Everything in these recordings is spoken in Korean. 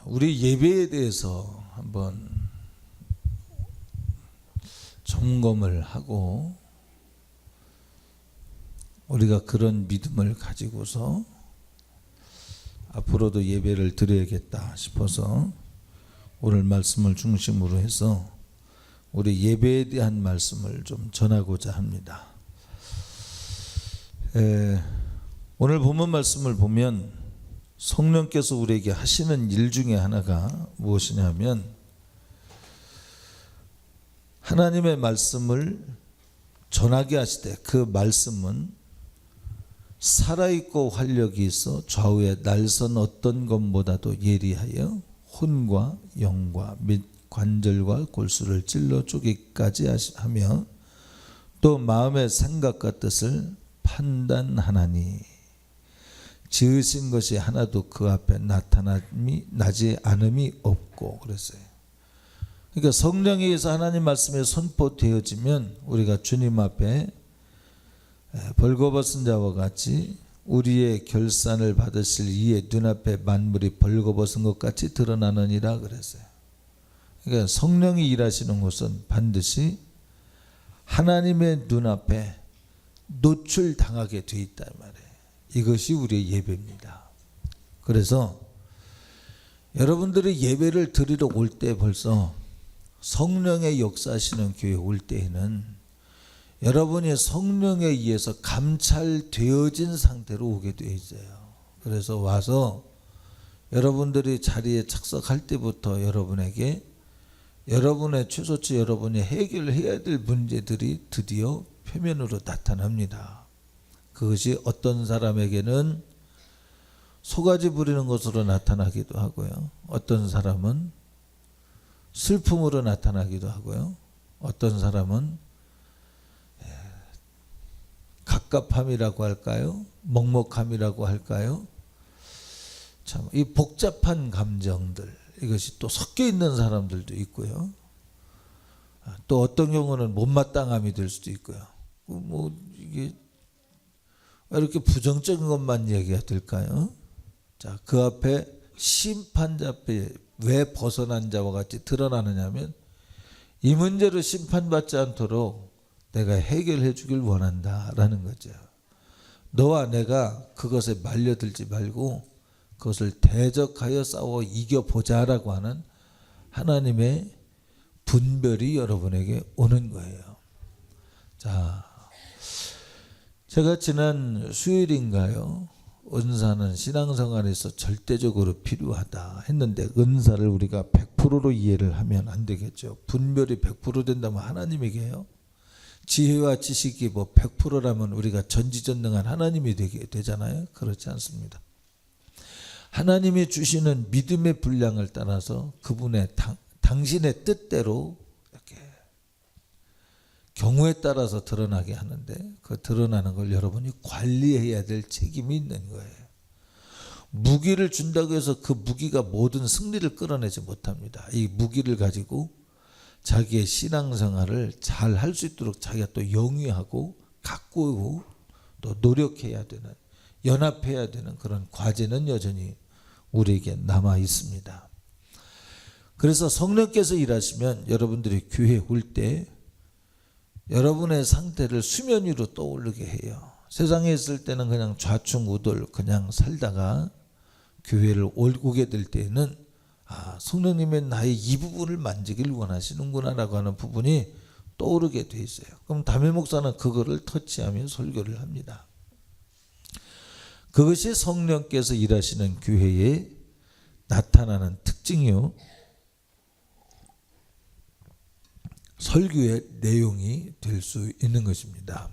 우리 예배에 대해서 한번 점검을 하고 우리가 그런 믿음을 가지고서 앞으로도 예배를 드려야겠다 싶어서 오늘 말씀을 중심으로 해서 우리 예배에 대한 말씀을 좀 전하고자 합니다. 오늘 본문 말씀을 보면 성령께서 우리에게 하시는 일 중에 하나가 무엇이냐면 하나님의 말씀을 전하게 하실 때 그 말씀은 살아있고 활력이 있어 좌우에 날선 어떤 것보다도 예리하여 혼과 영과 및 관절과 골수를 찔러 쪼개기까지 하며 또 마음의 생각과 뜻을 판단하나니 지으신 것이 하나도 그 앞에 나지 않음이 없고 그랬어요. 그러니까 성령에 의해서 하나님 말씀이 선포되어지면 우리가 주님 앞에 벌거벗은 자와 같이 우리의 결산을 받으실 이의 눈앞에 만물이 벌거벗은 것 같이 드러나느니라 그랬어요. 그러니까 성령이 일하시는 것은 반드시 하나님의 눈앞에 노출당하게 돼 있단 말이에요. 이것이 우리의 예배입니다. 그래서 여러분들이 예배를 드리러 올 때 벌써 성령의 역사하시는 교회에 올 때에는 여러분이 성령에 의해서 감찰되어진 상태로 오게 되어 있어요. 그래서 와서 여러분들이 자리에 착석할 때부터 여러분에게 여러분의 최소치 여러분이 해결해야 될 문제들이 드디어 표면으로 나타납니다. 그것이 어떤 사람에게는 소가지 부리는 것으로 나타나기도 하고요. 어떤 사람은 슬픔으로 나타나기도 하고요. 어떤 사람은 갑갑함이라고 할까요? 먹먹함이라고 할까요? 참 이 복잡한 감정들 이것이 또 섞여 있는 사람들도 있고요. 또 어떤 경우는 못마땅함이 될 수도 있고요. 뭐 이게 이렇게 부정적인 것만 얘기가 될까요? 자, 그 앞에 심판자 앞에 왜 벗어난 자와 같이 드러나느냐면 이 문제로 심판받지 않도록 내가 해결해 주길 원한다라는 거죠. 너와 내가 그것에 말려들지 말고 그것을 대적하여 싸워 이겨보자라고 하는 하나님의 분별이 여러분에게 오는 거예요. 자, 제가 지난 수요일인가요? 은사는 신앙생활에서 절대적으로 필요하다 했는데 은사를 우리가 100%로 이해를 하면 안 되겠죠. 분별이 100% 된다면 하나님에게요. 지혜와 지식이 뭐 100%라면 우리가 전지전능한 하나님이 되잖아요. 그렇지 않습니다. 하나님이 주시는 믿음의 분량을 따라서 그분의 당신의 뜻대로 이렇게 경우에 따라서 드러나게 하는데 그 드러나는 걸 여러분이 관리해야 될 책임이 있는 거예요. 무기를 준다고 해서 그 무기가 모든 승리를 끌어내지 못합니다. 이 무기를 가지고 자기의 신앙생활을 잘 할 수 있도록 자기가 또 영위하고 가꾸고 또 노력해야 되는 연합해야 되는 그런 과제는 여전히 우리에게 남아 있습니다. 그래서 성령께서 일하시면 여러분들이 교회에 올 때 여러분의 상태를 수면 위로 떠오르게 해요. 세상에 있을 때는 그냥 좌충우돌 그냥 살다가 교회를 오게 될 때에는 성령님의 나의 이 부분을 만지길 원하시는구나 라고 하는 부분이 떠오르게 돼 있어요. 그럼 담임 목사는 그거를 터치하며 설교를 합니다. 그것이 성령께서 일하시는 교회에 나타나는 특징이요. 설교의 내용이 될 수 있는 것입니다.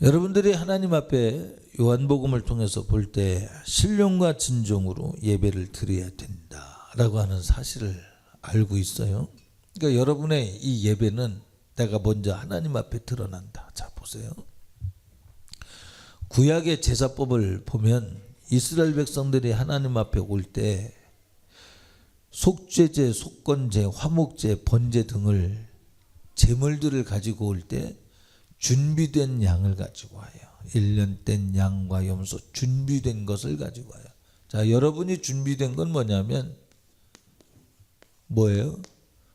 여러분들이 하나님 앞에 요한복음을 통해서 볼 때 신령과 진정으로 예배를 드려야 된다라고 하는 사실을 알고 있어요. 그러니까 여러분의 이 예배는 내가 먼저 하나님 앞에 드러난다. 자, 보세요. 구약의 제사법을 보면 이스라엘 백성들이 하나님 앞에 올 때 속죄제, 속건제, 화목제, 번제 등을 제물들을 가지고 올 때 준비된 양을 가지고 와요. 1년 된 양과 염소 준비된 것을 가지고 와요. 자, 여러분이 준비된 건 뭐냐면 뭐예요?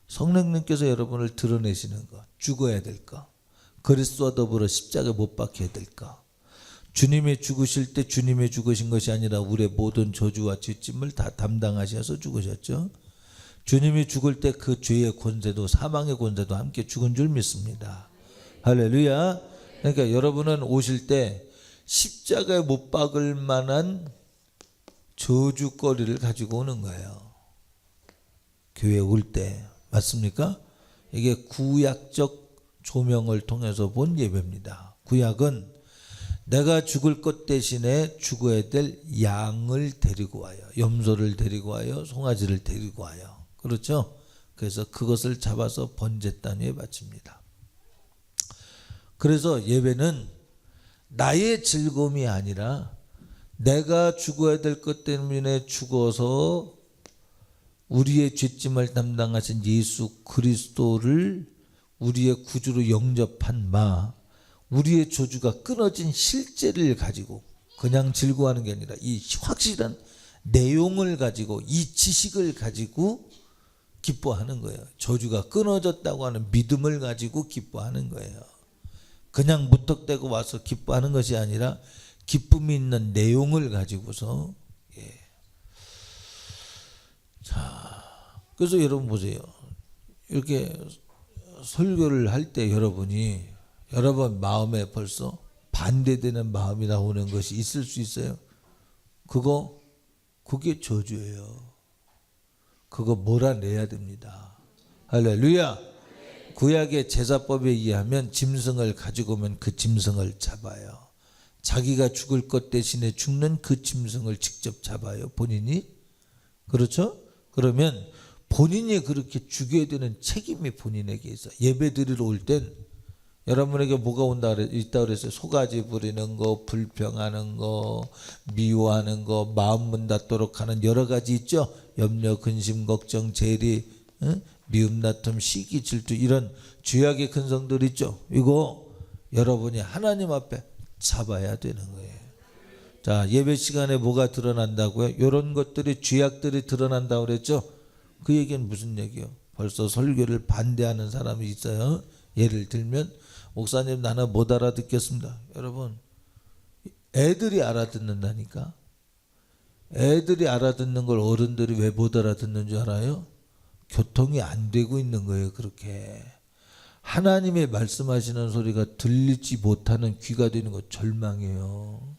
성령님께서 여러분을 드러내시는 것. 죽어야 될 것. 그리스도와 더불어 십자가에 못 박혀야 될 것. 주님이 죽으실 때 주님이 죽으신 것이 아니라 우리의 모든 저주와 죄짐을 다 담당하셔서 죽으셨죠. 주님이 죽을 때 그 죄의 권세도 사망의 권세도 함께 죽은 줄 믿습니다. 할렐루야. 그러니까 여러분은 오실 때 십자가에 못 박을 만한 저주거리를 가지고 오는 거예요. 교회 올 때. 맞습니까? 이게 구약적 조명을 통해서 본 예배입니다. 구약은 내가 죽을 것 대신에 죽어야 될 양을 데리고 와요. 염소를 데리고 와요. 송아지를 데리고 와요. 그렇죠? 그래서 그것을 잡아서 번제단 위에 바칩니다. 그래서 예배는 나의 즐거움이 아니라 내가 죽어야 될 것 때문에 죽어서 우리의 죄짐을 담당하신 예수 그리스도를 우리의 구주로 영접한 바 우리의 저주가 끊어진 실제를 가지고 그냥 즐거워하는 게 아니라 이 확실한 내용을 가지고 이 지식을 가지고 기뻐하는 거예요. 저주가 끊어졌다고 하는 믿음을 가지고 기뻐하는 거예요. 그냥 무턱대고 와서 기뻐하는 것이 아니라 기쁨이 있는 내용을 가지고서. 자, 그래서 여러분 보세요. 이렇게 설교를 할 때 여러분이 여러분 마음에 벌써 반대되는 마음이 나오는 것이 있을 수 있어요. 그게 저주예요. 그거 몰아내야 됩니다. 할렐루야. 구약의 제사법에 의하면 짐승을 가지고 오면 그 짐승을 잡아요. 자기가 죽을 것 대신에 죽는 그 짐승을 직접 잡아요. 본인이. 그렇죠? 그러면 본인이 그렇게 죽여야 되는 책임이 본인에게 있어. 예배 드리러 올 땐 여러분에게 뭐가 있다 그랬어요? 소가지 부리는 거, 불평하는 거, 미워하는 거, 마음 문 닫도록 하는 여러 가지 있죠. 염려, 근심, 걱정, 재리, 미움, 다툼, 시기, 질투 이런 죄악의 근성들 있죠. 이거 여러분이 하나님 앞에 잡아야 되는 거예요. 자, 예배 시간에 뭐가 드러난다고요? 이런 것들이 죄악들이 드러난다고 그랬죠. 그 얘기는 무슨 얘기예요? 벌써 설교를 반대하는 사람이 있어요. 예를 들면 목사님 나는 못 알아듣겠습니다. 여러분 애들이 알아듣는다니까. 애들이 알아듣는 걸 어른들이 왜 못 알아듣는 줄 알아요? 교통이 안 되고 있는 거예요. 그렇게 하나님의 말씀하시는 소리가 들리지 못하는 귀가 되는 거 절망이에요.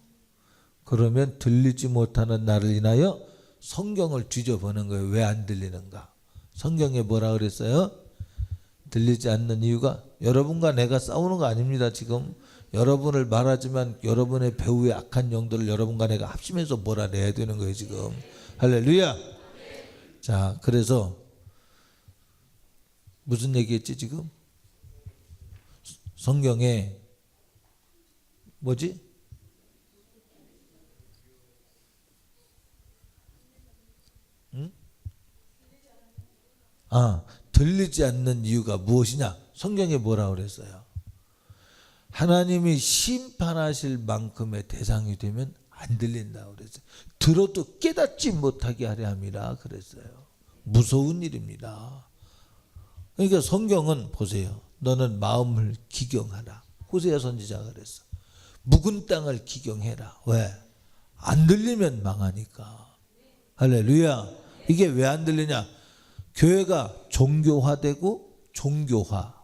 그러면 들리지 못하는 나를 인하여 성경을 뒤져보는 거예요. 왜 안 들리는가? 성경에 뭐라 그랬어요? 들리지 않는 이유가 여러분과 내가 싸우는 거 아닙니다. 지금 여러분을 말하지만 여러분의 배후의 악한 영들을 여러분과 내가 합심해서 몰아내야 되는 거예요. 지금 할렐루야. 자, 그래서 무슨 얘기했지 지금? 성경에 뭐지? 응? 들리지 않는 이유가 무엇이냐? 성경에 뭐라 그랬어요? 하나님이 심판하실 만큼의 대상이 되면 안 들린다고 그랬어요. 들어도 깨닫지 못하게 하려 함이라 그랬어요. 무서운 일입니다. 그러니까 성경은 보세요. 너는 마음을 기경하라. 호세아 선지자가 그랬어. 묵은 땅을 기경해라. 왜? 안 들리면 망하니까. 할렐루야. 이게 왜 안 들리냐? 교회가 종교화되고 종교화.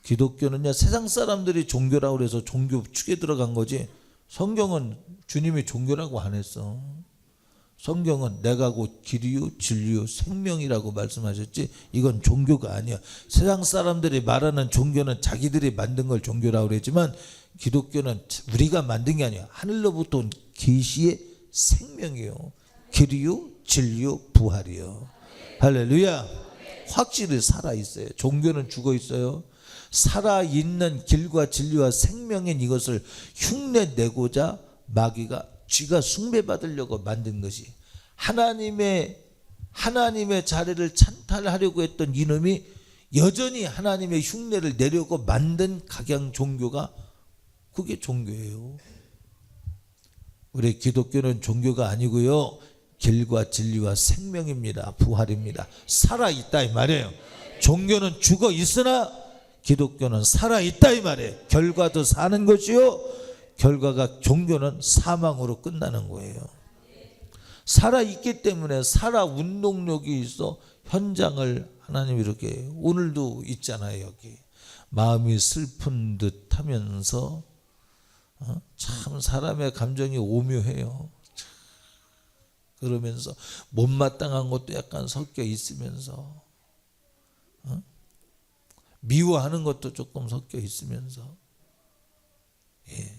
기독교는요 세상 사람들이 종교라고 그래서 종교 축에 들어간 거지. 성경은 주님이 종교라고 안 했어. 성경은 내가 곧 길이요 진리요 생명이라고 말씀하셨지. 이건 종교가 아니야. 세상 사람들이 말하는 종교는 자기들이 만든 걸 종교라고 그랬지만 기독교는 우리가 만든 게 아니야. 하늘로부터 온 계시의 생명이요 길이요 진리요 부활이요. 할렐루야. 확실히 살아있어요. 종교는 죽어있어요. 살아있는 길과 진리와 생명인 이것을 흉내내고자 마귀가 쥐가 숭배받으려고 만든 것이 하나님의 자리를 찬탈하려고 했던 이놈이 여전히 하나님의 흉내를 내려고 만든 각양 종교가 그게 종교예요. 우리 기독교는 종교가 아니고요, 길과 진리와 생명입니다. 부활입니다. 살아있다 이 말이에요. 종교는 죽어 있으나 기독교는 살아있다 이 말이에요. 결과도 사는 것이요, 결과가 종교는 사망으로 끝나는 거예요. 살아있기 때문에 살아 운동력이 있어 현장을 하나님 이렇게, 오늘도 있잖아요. 여기 마음이 슬픈 듯 하면서 참 사람의 감정이 오묘해요. 그러면서 못마땅한 것도 약간 섞여 있으면서 미워하는 것도 조금 섞여 있으면서, 예.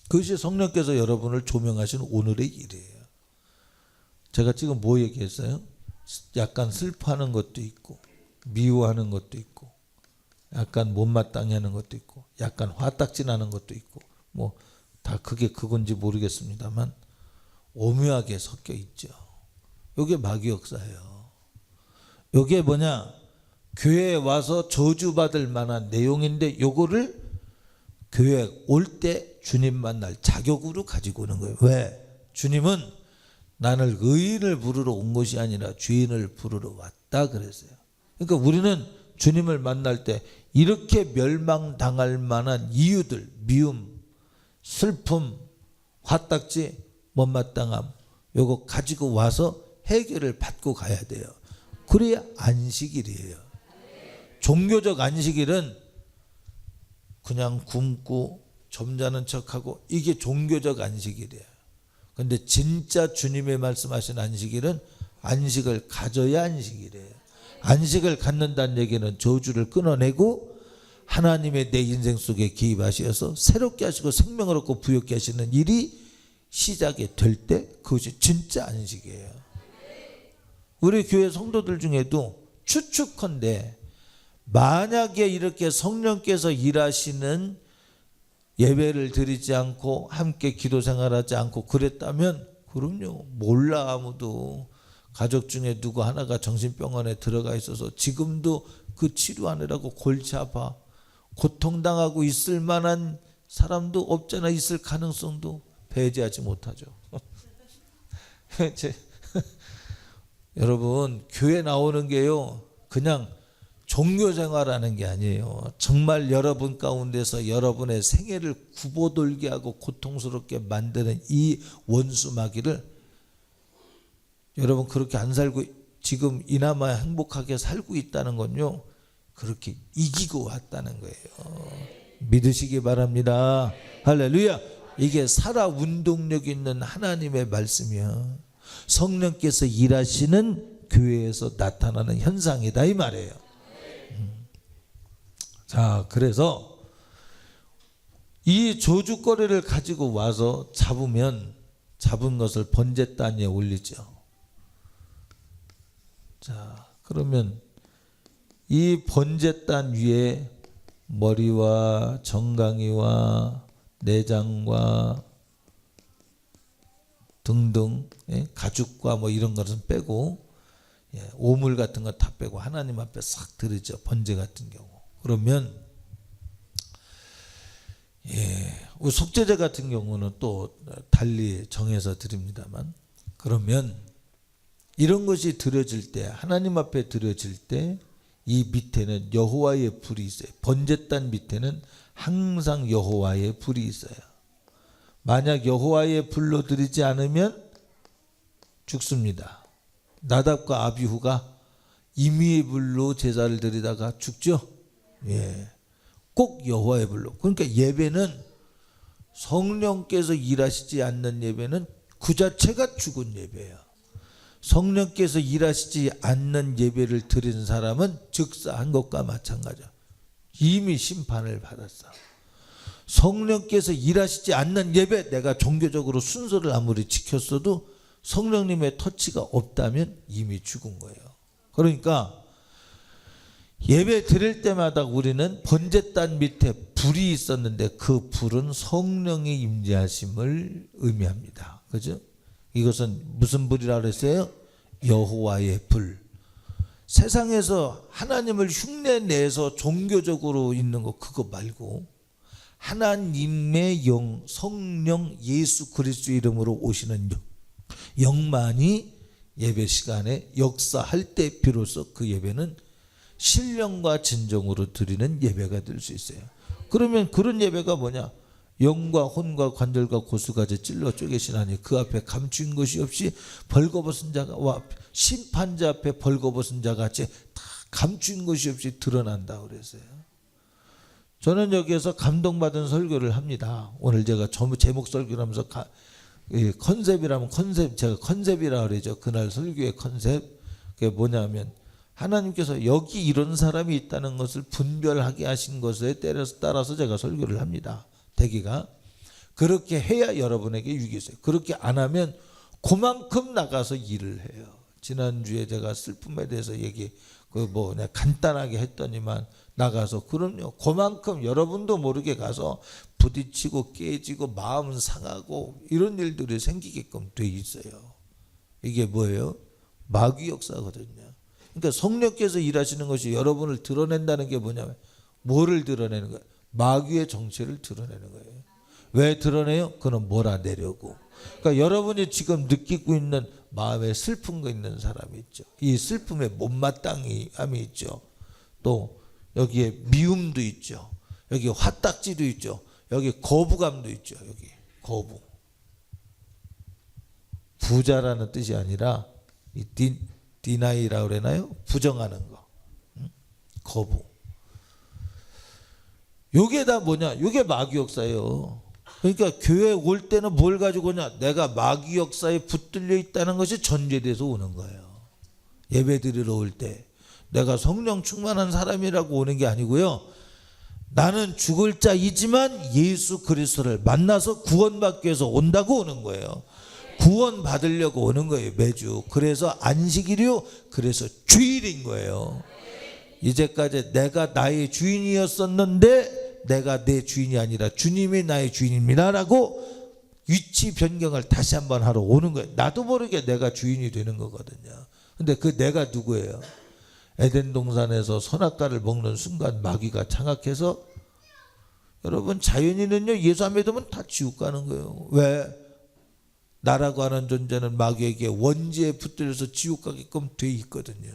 그것이 성령께서 여러분을 조명하신 오늘의 일이에요. 제가 지금 뭐 얘기했어요? 약간 슬퍼하는 것도 있고, 미워하는 것도 있고, 약간 못마땅해 하는 것도 있고, 약간 화딱지나는 것도 있고, 뭐 다 그게 그건지 모르겠습니다만 오묘하게 섞여 있죠. 이게 마귀 역사예요. 이게 뭐냐? 교회에 와서 저주받을 만한 내용인데 요거를 교회 올 때 주님 만날 자격으로 가지고 오는 거예요. 왜? 주님은 나를 의인을 부르러 온 것이 아니라 죄인을 부르러 왔다 그랬어요. 그러니까 우리는 주님을 만날 때 이렇게 멸망당할 만한 이유들, 미움, 슬픔, 화딱지, 못마땅함, 요거 가지고 와서 해결을 받고 가야 돼요. 그래야 안식일이에요. 종교적 안식일은 그냥 굶고 점잖은 척하고, 이게 종교적 안식일이에요. 근데 진짜 주님의 말씀하신 안식일은 안식을 가져야 안식일이에요. 안식을 갖는다는 얘기는 저주를 끊어내고 하나님의 내 인생 속에 개입하셔서 새롭게 하시고 생명을 얻고 부욕케 하시는 일이 시작이 될 때 그것이 진짜 안식이에요. 우리 교회 성도들 중에도 추측컨대 만약에 이렇게 성령께서 일하시는 예배를 드리지 않고 함께 기도 생활하지 않고 그랬다면, 그럼요, 몰라. 아무도 가족 중에 누구 하나가 정신병원에 들어가 있어서 지금도 그 치료하느라고 골치 아파 고통당하고 있을 만한 사람도 없잖아. 있을 가능성도 배제하지 못하죠. 여러분, 교회 나오는 게요, 그냥 종교생활하는 게 아니에요. 정말 여러분 가운데서 여러분의 생애를 굽어돌게 하고 고통스럽게 만드는 이 원수 마귀를, 여러분 그렇게 안 살고 지금 이나마 행복하게 살고 있다는 건요, 그렇게 이기고 왔다는 거예요. 믿으시기 바랍니다. 할렐루야. 이게 살아 운동력 있는 하나님의 말씀이야. 성령께서 일하시는 교회에서 나타나는 현상이다 이 말이에요. 자, 그래서 이 저주거리를 가지고 와서 잡으면 잡은 것을 번제단 위에 올리죠. 자, 그러면 이 번제단 위에 머리와 정강이와 내장과 등등, 가죽과 뭐 이런 것은 빼고, 오물 같은 거 다 빼고 하나님 앞에 싹 드리죠. 번제 같은 경우. 그러면 속죄제 같은 경우는 또 달리 정해서 드립니다만, 그러면 이런 것이 드려질 때, 하나님 앞에 드려질 때 이 밑에는 여호와의 불이 있어요. 번제단 밑에는 항상 여호와의 불이 있어요. 만약 여호와의 불로 드리지 않으면 죽습니다. 나답과 아비후가 임의의 불로 제사를 드리다가 죽죠. 꼭 여호와의 불로. 그러니까 예배는, 성령께서 일하시지 않는 예배는 그 자체가 죽은 예배예요. 성령께서 일하시지 않는 예배를 드린 사람은 즉사한 것과 마찬가지야. 이미 심판을 받았어. 성령께서 일하시지 않는 예배, 내가 종교적으로 순서를 아무리 지켰어도 성령님의 터치가 없다면 이미 죽은 거예요. 그러니까 예배 드릴 때마다 우리는 번제단 밑에 불이 있었는데 그 불은 성령의 임재하심을 의미합니다. 그죠? 이것은 무슨 불이라고 그랬어요? 여호와의 불. 세상에서 하나님을 흉내내서 종교적으로 있는 거 그거 말고 하나님의 영, 성령 예수 그리스도 이름으로 오시는 영만이 예배 시간에 역사할 때 비로소 그 예배는 신령과 진정으로 드리는 예배가 될 수 있어요. 그러면 그런 예배가 뭐냐? 영과 혼과 관절과 고수까지 찔러 쪼개시나니 그 앞에 감추인 것이 없이 벌거벗은 자와 심판자 앞에 벌거벗은 자같이 다 감추인 것이 없이 드러난다 그랬어요. 저는 여기에서 감동받은 설교를 합니다. 오늘 제가 제목 설교를 하면서 컨셉이라면 제가 컨셉이라 그러죠. 그날 설교의 컨셉. 그게 뭐냐면 하나님께서 여기 이런 사람이 있다는 것을 분별하게 하신 것에 따라서 제가 설교를 합니다. 대기가 그렇게 해야 여러분에게 유익이 있어요. 그렇게 안 하면 그만큼 나가서 일을 해요. 지난주에 제가 슬픔에 대해서 그냥 간단하게 했더니만 나가서 그럼요. 그만큼 여러분도 모르게 가서 부딪히고 깨지고 마음 상하고 이런 일들이 생기게끔 돼 있어요. 이게 뭐예요? 마귀 역사거든요. 그러니까 성령께서 일하시는 것이 여러분을 드러낸다는 게 뭐냐면 뭐를 드러내는 거예요? 마귀의 정체를 드러내는 거예요. 왜 드러내요? 그는 몰아내려고. 그러니까 여러분이 지금 느끼고 있는 마음에 슬픔이 있는 사람이 있죠. 이 슬픔에 못마땅함이 있죠. 또 여기에 미움도 있죠. 여기 화딱지도 있죠. 여기 거부감도 있죠. 여기 거부. 부자라는 뜻이 아니라 디나이라고 그러나요? 부정하는 거. 거부. 요게 다 뭐냐? 요게 마귀 역사예요. 그러니까 교회 올 때는 뭘 가지고 오냐? 내가 마귀 역사에 붙들려 있다는 것이 전제돼서 오는 거예요. 예배 드리러 올 때 내가 성령 충만한 사람이라고 오는 게 아니고요. 나는 죽을 자이지만 예수 그리스도를 만나서 구원받기 위해서 온다고 오는 거예요. 구원 받으려고 오는 거예요. 매주. 그래서 안식일이요. 그래서 주일인 거예요. 이제까지 내가 나의 주인이었었는데 내가 내 주인이 아니라 주님이 나의 주인입니다 라고 위치 변경을 다시 한번 하러 오는 거예요. 나도 모르게 내가 주인이 되는 거거든요. 근데 그 내가 누구예요? 에덴 동산에서 선악과를 먹는 순간 마귀가 장악해서 여러분 자연인은요 예수 안 믿으면 다 지옥 가는 거예요. 왜? 나라고 하는 존재는 마귀에게 원죄에 붙들려서 지옥 가게끔 돼 있거든요.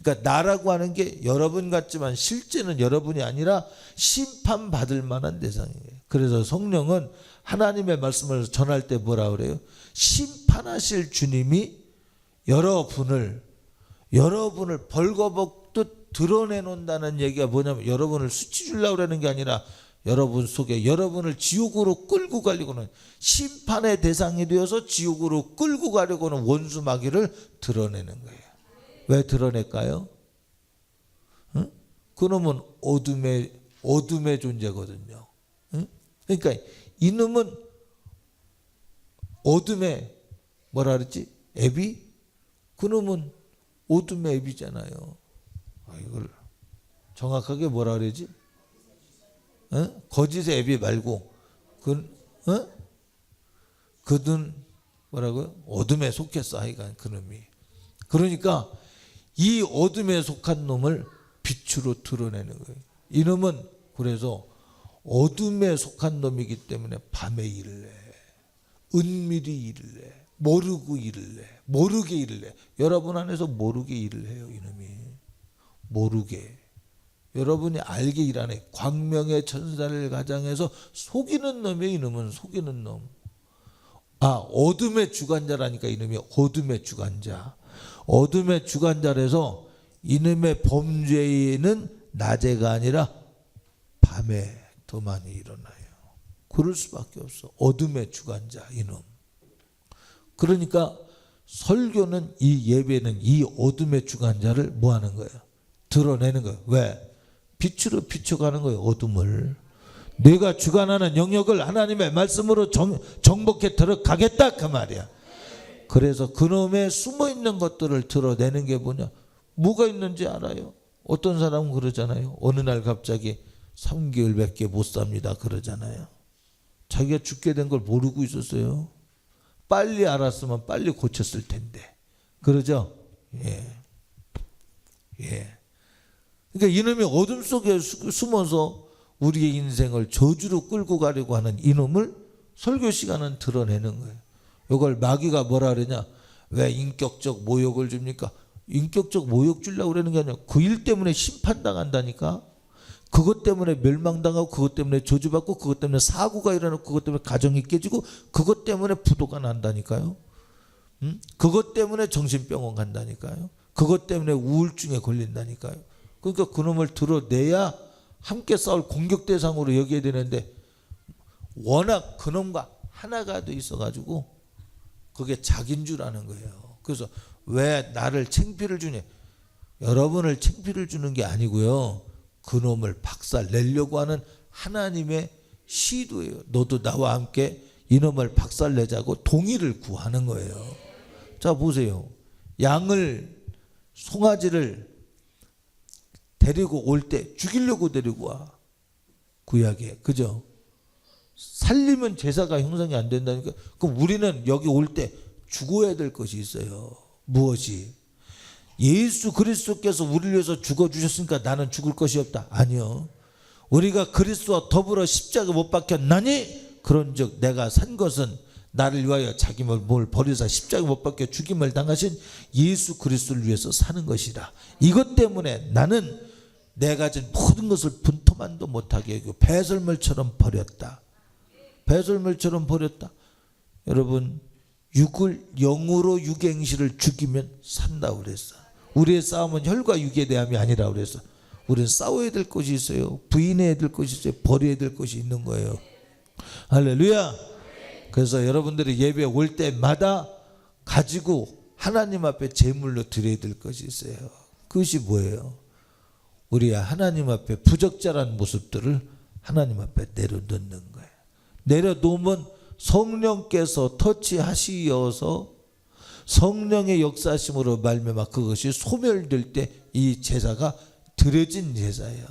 그러니까 나라고 하는 게 여러분 같지만 실제는 여러분이 아니라 심판받을 만한 대상이에요. 그래서 성령은 하나님의 말씀을 전할 때 뭐라 그래요? 심판하실 주님이 여러분을 벌거벗듯 드러내놓는다는 얘기가 뭐냐면 여러분을 수치 주려고 그러는 게 아니라 여러분 속에 여러분을 지옥으로 끌고 가려고는 심판의 대상이 되어서 지옥으로 끌고 가려고는 원수 마귀를 드러내는 거예요. 왜 드러낼까요? 응? 그놈은 어둠의 존재거든요. 응? 그러니까 이놈은 어둠의 뭐라 그랬지? 애비? 그놈은 어둠의 애비잖아요. 이걸 정확하게 뭐라 그러지? 응? 거짓의 애비 말고 그는 뭐라고요? 어둠에 속했어. 하여간 그놈이. 그러니까 이 어둠에 속한 놈을 빛으로 드러내는 거예요. 이놈은 그래서 어둠에 속한 놈이기 때문에 밤에 일을 해. 은밀히 일을 해. 모르고 일을 해. 모르게 일을 해. 여러분 안에서 모르게 일을 해요. 이놈이. 모르게. 여러분이 알게 일 안 해. 광명의 천사를 가장해서 속이는 놈이에요. 이놈은 속이는 놈. 어둠의 주관자라니까 이놈이 어둠의 주관자. 어둠의 주관자라서 이놈의 범죄는 낮에가 아니라 밤에 더 많이 일어나요. 그럴 수밖에 없어. 어둠의 주관자 이놈. 그러니까 설교는 이 예배는 이 어둠의 주관자를 뭐 하는 거예요? 드러내는 거예요. 왜? 빛으로 비춰가는 거예요. 어둠을. 내가 주관하는 영역을 하나님의 말씀으로 정복해 들어가겠다 그 말이야. 그래서 그놈의 숨어있는 것들을 드러내는 게 뭐가 있는지 알아요? 어떤 사람은 그러잖아요. 어느 날 갑자기 3개월밖에 못 삽니다 그러잖아요. 자기가 죽게 된 걸 모르고 있었어요. 빨리 알았으면 빨리 고쳤을 텐데. 그러죠? 예. 그러니까 이놈이 어둠 속에 숨어서 우리의 인생을 저주로 끌고 가려고 하는 이놈을 설교 시간은 드러내는 거예요. 이걸 마귀가 뭐라 그러냐? 왜 인격적 모욕을 줍니까? 인격적 모욕 주려고 그러는 게 아니라 그 일 때문에 심판당한다니까. 그것 때문에 멸망당하고, 그것 때문에 저주받고, 그것 때문에 사고가 일어나고, 그것 때문에 가정이 깨지고, 그것 때문에 부도가 난다니까요. 그것 때문에 정신병원 간다니까요. 그것 때문에 우울증에 걸린다니까요. 그러니까 그놈을 드러내야 함께 싸울 공격 대상으로 여겨야 되는데, 워낙 그놈과 하나가 돼 있어가지고 그게 자기인 줄 아는 거예요. 그래서 왜 나를 창피를 주냐? 여러분을 창피를 주는 게 아니고요, 그놈을 박살내려고 하는 하나님의 시도예요. 너도 나와 함께 이놈을 박살내자고 동의를 구하는 거예요. 자, 보세요. 송아지를 데리고 올 때 죽이려고 데리고 와. 구약에. 그죠? 살리면 제사가 형성이 안 된다니까. 그럼 우리는 여기 올 때 죽어야 될 것이 있어요. 무엇이? 예수 그리스도께서 우리를 위해서 죽어주셨으니까 나는 죽을 것이 없다. 아니요. 우리가 그리스도와 더불어 십자가 못 박혔나니 그런즉 내가 산 것은 나를 위하여 자기 몸을 버리사 십자가 못 박혀 죽임을 당하신 예수 그리스도를 위해서 사는 것이라. 이것 때문에 나는 내가 가진 모든 것을 분토만도 못하게 여기고 배설물처럼 버렸다. 배설물처럼 버렸다. 여러분, 육을 영으로 육의 행실을 죽이면 산다고 그랬어. 우리의 싸움은 혈과 육의 대함이 아니라 그랬어. 우리는 싸워야 될 것이 있어요. 부인해야 될 것이 있어요. 버려야 될 것이 있는 거예요. 할렐루야. 그래서 여러분들이 예배 올 때마다 가지고 하나님 앞에 제물로 드려야 될 것이 있어요. 그것이 뭐예요? 우리 하나님 앞에 부적절한 모습들을 하나님 앞에 내려놓는 거예요. 내려놓으면 성령께서 터치하시어서 성령의 역사심으로 말미암아 그것이 소멸될 때 이 제사가 드려진 제사예요.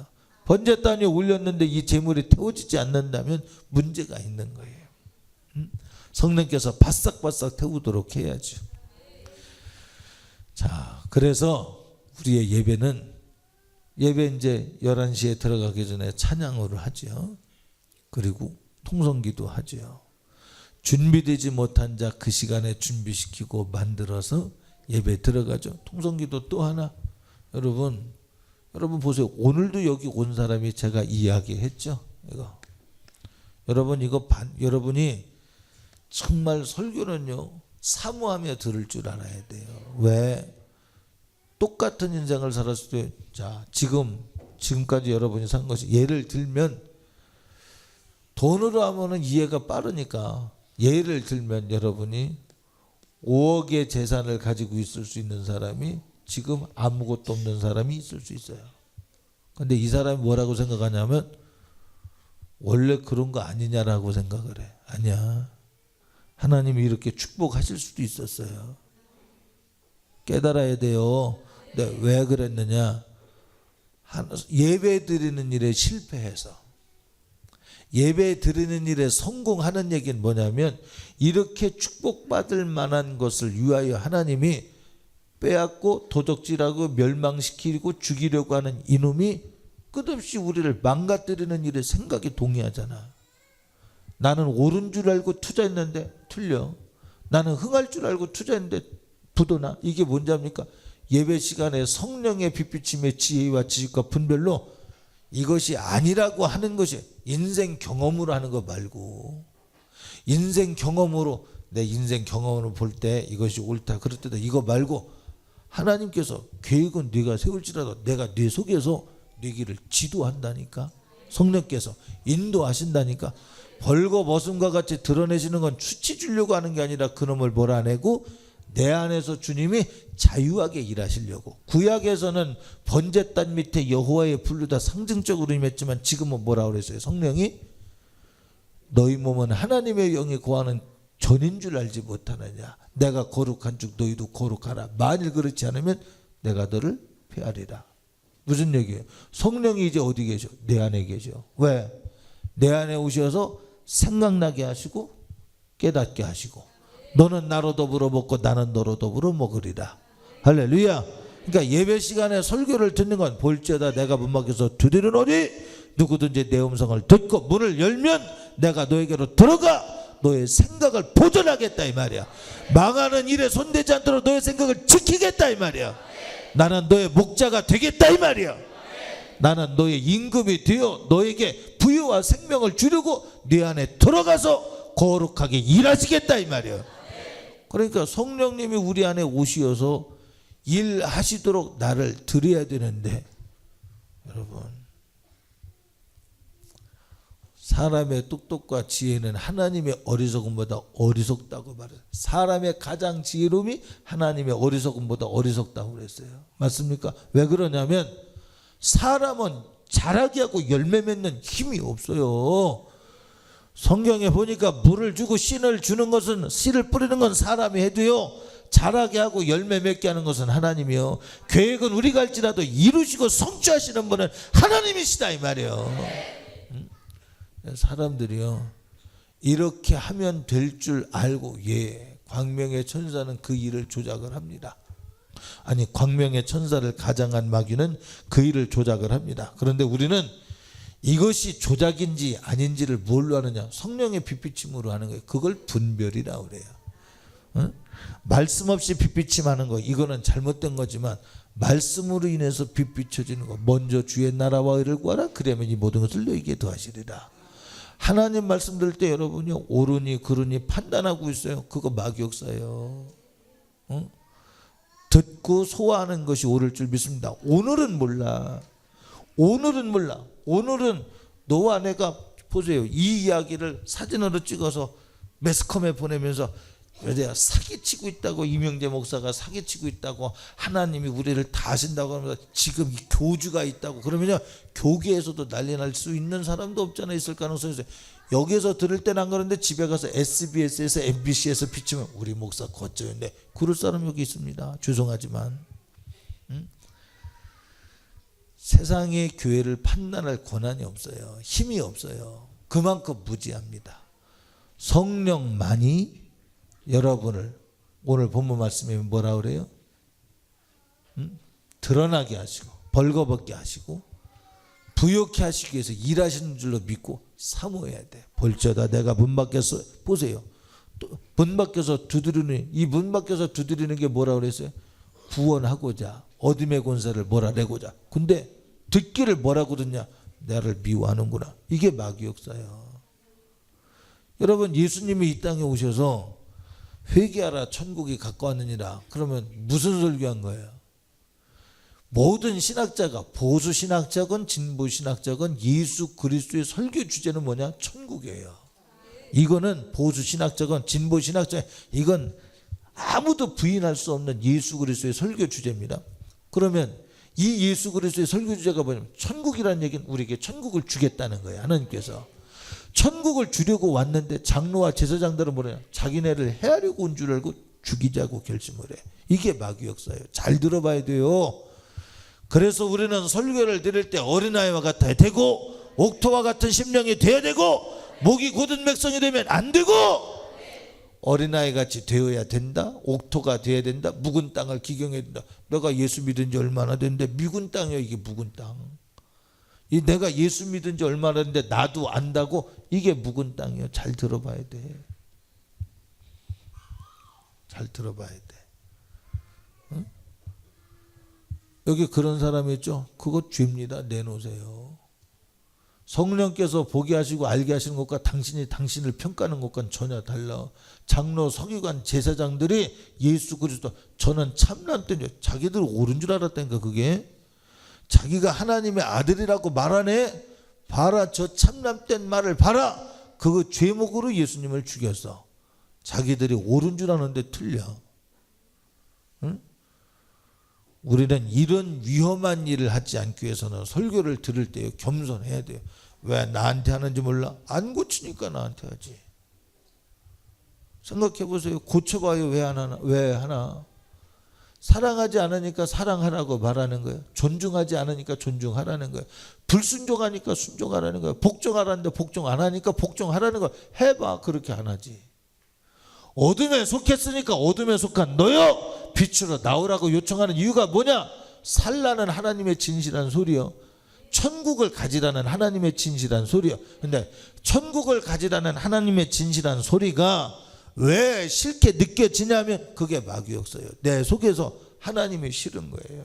번제단에 올렸는데 이 제물이 태워지지 않는다면 문제가 있는 거예요. 성령께서 바싹바싹 태우도록 해야죠. 자, 그래서 우리의 예배 이제 11시에 들어가기 전에 찬양으로 하죠. 그리고 통성기도 하죠. 준비되지 못한 자 그 시간에 준비시키고 만들어서 예배 들어가죠. 통성기도 또 하나. 여러분 보세요. 오늘도 여기 온 사람이 제가 이야기했죠. 이거. 여러분이 정말 설교는요, 사모하며 들을 줄 알아야 돼요. 왜? 똑같은 인생을 살았을 때, 자, 지금까지 여러분이 산 것이, 예를 들면 돈으로 하면은 이해가 빠르니까, 예를 들면 여러분이 5억의 재산을 가지고 있을 수 있는 사람이 지금 아무것도 없는 사람이 있을 수 있어요. 근데 이 사람이 뭐라고 생각하냐면 원래 그런 거 아니냐라고 생각을 해. 아니야. 하나님이 이렇게 축복하실 수도 있었어요. 깨달아야 돼요. 근데 왜 그랬느냐? 예배 드리는 일에 실패해서. 예배 드리는 일에 성공하는 얘기는 뭐냐면 이렇게 축복받을 만한 것을 위하여 하나님이 빼앗고 도적질하고 멸망시키고 죽이려고 하는 이놈이 끝없이 우리를 망가뜨리는 일에 생각이 동의하잖아. 나는 옳은 줄 알고 투자했는데 틀려. 나는 흥할 줄 알고 투자했는데 부도나. 이게 뭔지 압니까? 예배 시간에 성령의 빛비침의 지혜와 지식과 분별로 이것이 아니라고 하는 것이 인생 경험으로 하는 거 말고, 인생 경험으로 내 인생 경험으로 볼 때 이것이 옳다 그럴 때도 이거 말고 하나님께서 계획은 네가 세울지라도 내가 네 속에서 네 길을 지도한다니까. 성령께서 인도하신다니까. 벌거벗음과 같이 드러내시는 건 수치 주려고 하는 게 아니라 그놈을 몰아내고 내 안에서 주님이 자유하게 일하시려고. 구약에서는 번제단 밑에 여호와의 불루다 상징적으로 임했지만 지금은 뭐라고 그랬어요? 성령이 너희 몸은 하나님의 영이 거하는 전인 줄 알지 못하느냐. 내가 거룩한 즉 너희도 거룩하라. 만일 그렇지 않으면 내가 너를 폐하리라. 무슨 얘기예요? 성령이 이제 어디 계셔? 내 안에 계셔. 왜? 내 안에 오셔서 생각나게 하시고 깨닫게 하시고 너는 나로 더불어 먹고 나는 너로 더불어 먹으리라. 할렐루야. 그러니까 예배 시간에 설교를 듣는 건 볼지어다 내가 문 밖에서 두드리노니 누구든지 내 음성을 듣고 문을 열면 내가 너에게로 들어가 너의 생각을 보존하겠다 이 말이야. 망하는 일에 손대지 않도록 너의 생각을 지키겠다 이 말이야. 나는 너의 목자가 되겠다 이 말이야. 나는 너의 임금이 되어 너에게 부유와 생명을 주려고 네 안에 들어가서 거룩하게 일하시겠다 이 말이야. 그러니까 성령님이 우리 안에 오시어서 일하시도록 나를 드려야 되는데, 여러분, 사람의 똑똑과 지혜는 하나님의 어리석음보다 어리석다고 말해요. 사람의 가장 지혜로움이 하나님의 어리석음보다 어리석다고 그랬어요. 맞습니까? 왜 그러냐면 사람은 자라게 하고 열매 맺는 힘이 없어요. 성경에 보니까 물을 주고 씨를 주는 것은, 씨를 뿌리는 건 사람이 해도요, 자라게 하고 열매 맺게 하는 것은 하나님이요. 계획은 우리가 할지라도 이루시고 성취하시는 분은 하나님이시다 이 말이에요. 사람들이요, 이렇게 하면 될 줄 알고, 광명의 천사는 그 일을 조작을 합니다. 아니, 광명의 천사를 가장한 마귀는 그 일을 조작을 합니다. 그런데 우리는 이것이 조작인지 아닌지를 뭘로 하느냐? 성령의 빛비침으로 하는 거예요. 그걸 분별이라고 그래요. 말씀 없이 빛비침하는 거, 이거는 잘못된 거지만 말씀으로 인해서 빛 비춰지는 거, 먼저 주의 나라와 의를 구하라, 그러면 이 모든 것을 너에게 더하시리라. 하나님 말씀 들을 때 여러분이 옳으니 그르니 판단하고 있어요. 그거 마귀역사예요. 듣고 소화하는 것이 옳을 줄 믿습니다. 오늘은 몰라. 오늘은 너와 내가 보세요. 이 이야기를 사진으로 찍어서 매스컴에 보내면서 내가 사기치고 있다고, 이명재 목사가 사기치고 있다고, 하나님이 우리를 다 하신다고 하면서 지금 이 교주가 있다고 그러면요, 교계에서도 난리 날 수 있는 사람도 없잖아. 있을 가능성이 있어요. 여기서 들을 때는 안 그런데 집에 가서 SBS에서 MBC에서 비치면 우리 목사 거쳐인데 그럴 사람 여기 있습니다. 죄송하지만 세상의 교회를 판단할 권한이 없어요. 힘이 없어요. 그만큼 무지합니다. 성령만이 여러분을, 오늘 본문 말씀에 뭐라 그래요? 드러나게 하시고 벌거벗게 하시고 부욕케 하시기 위해서 일하시는 줄로 믿고 사모해야 돼. 볼지어다 내가 문 밖에서, 보세요, 문 밖에서 두드리는, 이 문 밖에서 두드리는 게 뭐라 그랬어요? 구원하고자, 어둠의 권세를 몰아내고자. 근데 듣기를 뭐라고 듣냐? 나를 미워하는구나. 이게 마귀 역사예요. 여러분, 예수님이 이 땅에 오셔서 회개하라 천국이 가까웠느니라, 그러면 무슨 설교한 거예요? 모든 신학자가, 보수 신학자건 진보 신학자건 예수 그리스도의 설교 주제는 뭐냐? 천국이에요. 이거는 보수 신학자건 진보 신학자, 이건 아무도 부인할 수 없는 예수 그리스도의 설교 주제입니다. 그러면 이 예수 그리스도의 설교 주제가 뭐냐면 천국이라는 얘기는 우리에게 천국을 주겠다는 거예요. 하나님께서 천국을 주려고 왔는데 장로와 제사장들은 뭐냐? 자기네를 해하려고 온 줄 알고 죽이자고 결심을 해. 이게 마귀 역사예요. 잘 들어봐야 돼요. 그래서 우리는 설교를 들을 때 어린아이와 같아야 되고, 옥토와 같은 심령이 돼야 되고, 목이 곧은 백성이 되면 안 되고, 어린아이 같이 되어야 된다. 옥토가 되어야 된다. 묵은 땅을 기경해야 된다. 내가 예수 믿은 지 얼마나 됐는데 묵은 땅이야. 이게 묵은 땅. 이 내가 예수 믿은 지 얼마나 됐는데 나도 안다고, 이게 묵은 땅이에요. 잘 들어봐야 돼. 잘 들어봐야 돼. 응? 여기 그런 사람이 있죠. 그거 죄입니다. 내놓으세요. 성령께서 보게 하시고 알게 하시는 것과 당신이 당신을 평가하는 것과는 전혀 달라. 장로, 서기관, 제사장들이 예수 그리스도, 저는 참남된, 자기들 옳은 줄 알았다니까. 그게 자기가 하나님의 아들이라고 말하네. 봐라, 저 참남된 말을 봐라. 그 죄목으로 예수님을 죽였어. 자기들이 옳은 줄 아는데 틀려. 응? 우리는 이런 위험한 일을 하지 않기 위해서는 설교를 들을 때 겸손해야 돼요. 왜 나한테 하는지 몰라? 안 고치니까 나한테 하지. 생각해 보세요. 고쳐봐요. 왜 안 하나? 왜 하나? 사랑하지 않으니까 사랑하라고 말하는 거예요. 존중하지 않으니까 존중하라는 거예요. 불순종하니까 순종하라는 거예요. 복종하라는데 복종 안 하니까 복종하라는 거예요. 해봐. 그렇게 안 하지. 어둠에 속했으니까 어둠에 속한 너여 빛으로 나오라고 요청하는 이유가 뭐냐? 살라는 하나님의 진실한 소리요. 천국을 가지라는 하나님의 진실한 소리요. 근데 천국을 가지라는 하나님의 진실한 소리가 왜 싫게 느껴지냐면 그게 마귀였어요. 내 속에서 하나님이 싫은 거예요.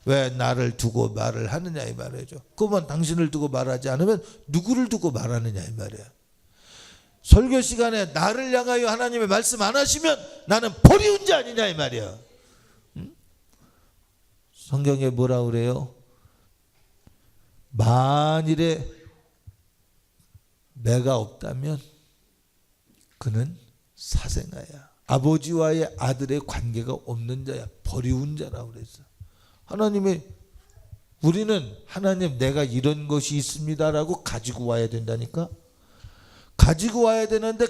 왜 나를 두고 말을 하느냐 이 말이죠. 그러면 당신을 두고 말하지 않으면 누구를 두고 말하느냐 이 말이야. 설교 시간에 나를 향하여 하나님의 말씀 안 하시면 나는 버리운 자 아니냐 이 말이야. 성경에 뭐라 그래요? 만일에 내가 없다면 그는 사생아야. 아버지와의 아들의 관계가 없는 자야. 버리운 자라고 그랬어. 하나님이 우리는 하나님 내가 이런 것이 있습니다라고 가지고 와야 된다니까. 가지고 와야 되는데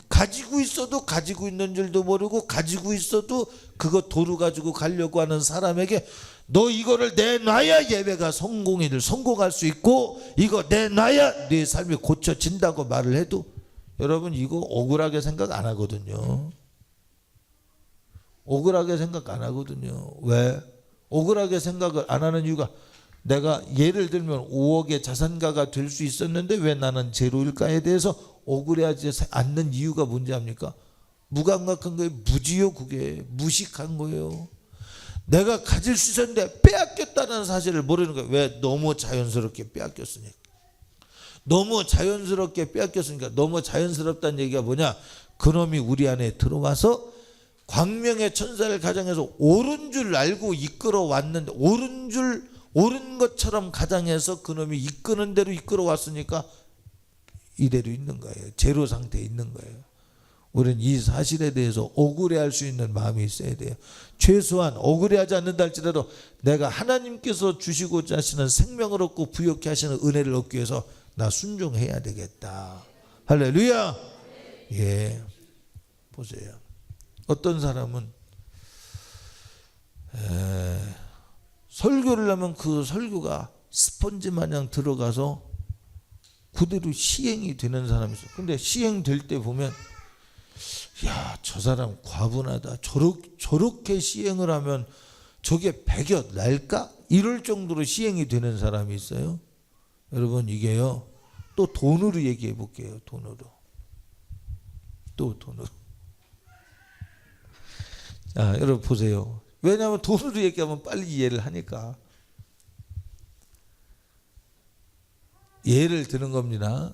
가지고 있어도 가지고 있는 줄도 모르고 가지고 있어도 그거 도루 가지고 가려고 하는 사람에게 너 이거를 내놔야 예배가 성공할 수 있고 이거 내놔야 네 삶이 고쳐진다고 말을 해도 여러분 이거 억울하게 생각 안 하거든요. 억울하게 생각 안 하거든요. 왜? 억울하게 생각을 안 하는 이유가 내가 예를 들면 5억의 자산가가 될 수 있었는데 왜 나는 제로일까에 대해서 억울해하지 않는 이유가 뭔지 압니까? 무감각한 거예요. 무지요. 그게 무식한 거예요. 내가 가질 수 있었는데 빼앗겼다는 사실을 모르는 거예요. 왜? 너무 자연스럽게 빼앗겼으니까. 너무 자연스럽게 빼앗겼으니까. 너무 자연스럽다는 얘기가 뭐냐? 그놈이 우리 안에 들어와서 광명의 천사를 가장해서 옳은 줄 알고 이끌어 왔는데 옳은 것처럼 가장해서 그놈이 이끄는 대로 이끌어 왔으니까 이대로 있는 거예요. 제로 상태에 있는 거예요. 우리는 이 사실에 대해서 억울해할 수 있는 마음이 있어야 돼요. 최소한 억울해하지 않는다 할지라도 내가 하나님께서 주시고자 하시는 생명을 얻고 부욕케 하시는 은혜를 얻기 위해서 나 순종해야 되겠다. 할렐루야. 예, 보세요. 어떤 사람은 설교를 하면 그 설교가 스펀지 마냥 들어가서 그대로 시행이 되는 사람이 있어요. 근데 시행될 때 보면 야, 저 사람 과분하다. 저렇게 시행을 하면 저게 백여 날까? 이럴 정도로 시행이 되는 사람이 있어요. 여러분 이게요. 또 돈으로 얘기해 볼게요. 돈으로. 또 돈으로. 자, 여러분 보세요. 왜냐하면 돈으로 얘기하면 빨리 이해를 하니까. 예를 드는 겁니다.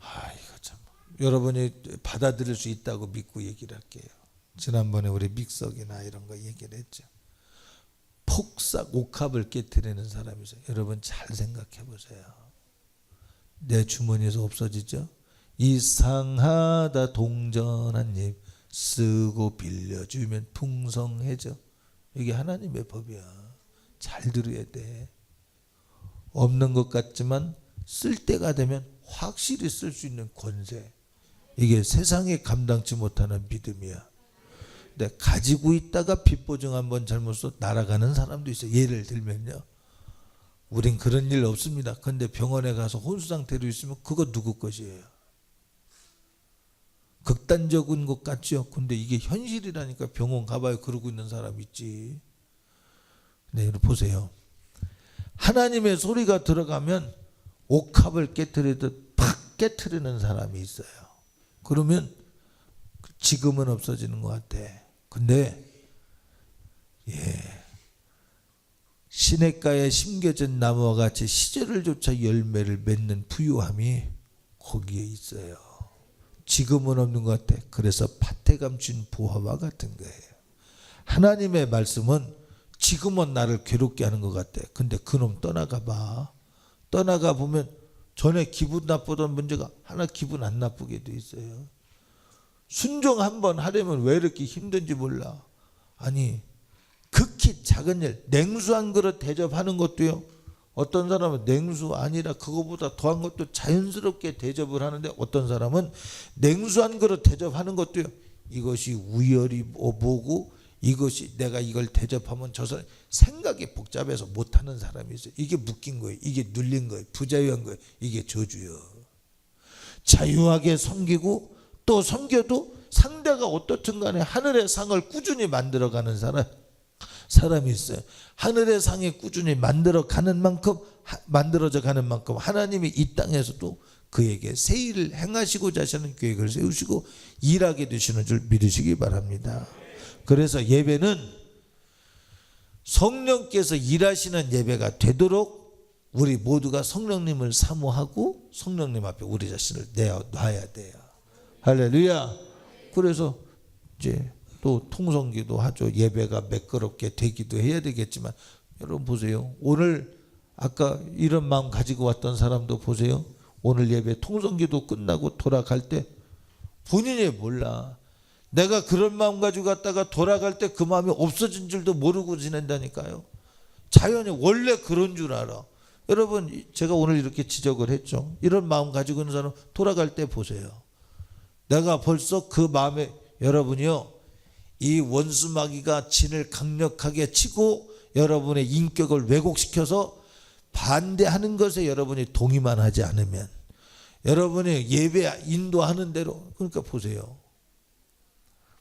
이거 참 여러분이 받아들일 수 있다고 믿고 얘기를 할게요. 지난번에 우리 믹서기나 이런 거 얘기를 했죠. 폭삭 옥합을 깨트리는 사람이 있어요. 여러분 잘 생각해 보세요. 내 주머니에서 없어지죠. 이상하다 동전 한 입 쓰고 빌려주면 풍성해져. 이게 하나님의 법이야. 잘 들어야 돼. 없는 것 같지만 쓸 때가 되면 확실히 쓸 수 있는 권세. 이게 세상에 감당치 못하는 믿음이야. 근데 가지고 있다가 빚보증 한번 잘못 써 날아가는 사람도 있어요. 예를 들면요. 우린 그런 일 없습니다. 근데 병원에 가서 혼수 상태로 있으면 그거 누구 것이에요? 극단적인 것 같죠. 근데 이게 현실이라니까. 병원 가봐요. 그러고 있는 사람 있지. 네, 보세요. 하나님의 소리가 들어가면 옥합을 깨트리듯 팍 깨트리는 사람이 있어요. 그러면 지금은 없어지는 것 같아. 근데 시냇가에 심겨진 나무와 같이 시절을 조차 열매를 맺는 부유함이 거기에 있어요. 지금은 없는 것 같아. 그래서 밭에 감춘 보화와 같은 거예요. 하나님의 말씀은 지금은 나를 괴롭게 하는 것 같아. 근데 그놈 떠나가 봐. 떠나가 보면 전에 기분 나쁘던 문제가 하나 기분 안 나쁘게 돼 있어요. 순종 한번 하려면 왜 이렇게 힘든지 몰라. 아니 극히 작은 일, 냉수 한 그릇 대접하는 것도요. 어떤 사람은 냉수 아니라 그거보다 더한 것도 자연스럽게 대접을 하는데 어떤 사람은 냉수 한 그릇 대접하는 것도요. 이것이 우열이 뭐고 이것이 내가 이걸 대접하면 저 사람 생각이 복잡해서 못하는 사람이 있어요. 이게 묶인 거예요. 이게 눌린 거예요. 부자유한 거예요. 이게 저주요. 자유하게 섬기고 또 섬겨도 상대가 어떻든 간에 하늘의 상을 꾸준히 만들어가는 사람이 있어요. 하늘의 상에 꾸준히 만들어져 가는 만큼 하나님이 이 땅에서도 그에게 새 일을 행하시고자 하시는 계획을 세우시고 일하게 되시는 줄 믿으시기 바랍니다. 그래서 예배는 성령께서 일하시는 예배가 되도록 우리 모두가 성령님을 사모하고 성령님 앞에 우리 자신을 내어놔야 돼요. 할렐루야. 그래서 이제 또 통성기도 하죠. 예배가 매끄럽게 되기도 해야 되겠지만 여러분 보세요. 오늘 아까 이런 마음 가지고 왔던 사람도 보세요. 오늘 예배 통성기도 끝나고 돌아갈 때 본인이 몰라. 내가 그런 마음 가지고 갔다가 돌아갈 때 그 마음이 없어진 줄도 모르고 지낸다니까요. 자연이 원래 그런 줄 알아. 여러분 제가 오늘 이렇게 지적을 했죠. 이런 마음 가지고 있는 사람 돌아갈 때 보세요. 내가 벌써 그 마음에 여러분이요. 이 원수 마귀가 진을 강력하게 치고 여러분의 인격을 왜곡시켜서 반대하는 것에 여러분이 동의만 하지 않으면 여러분이 예배 인도하는 대로 그러니까 보세요.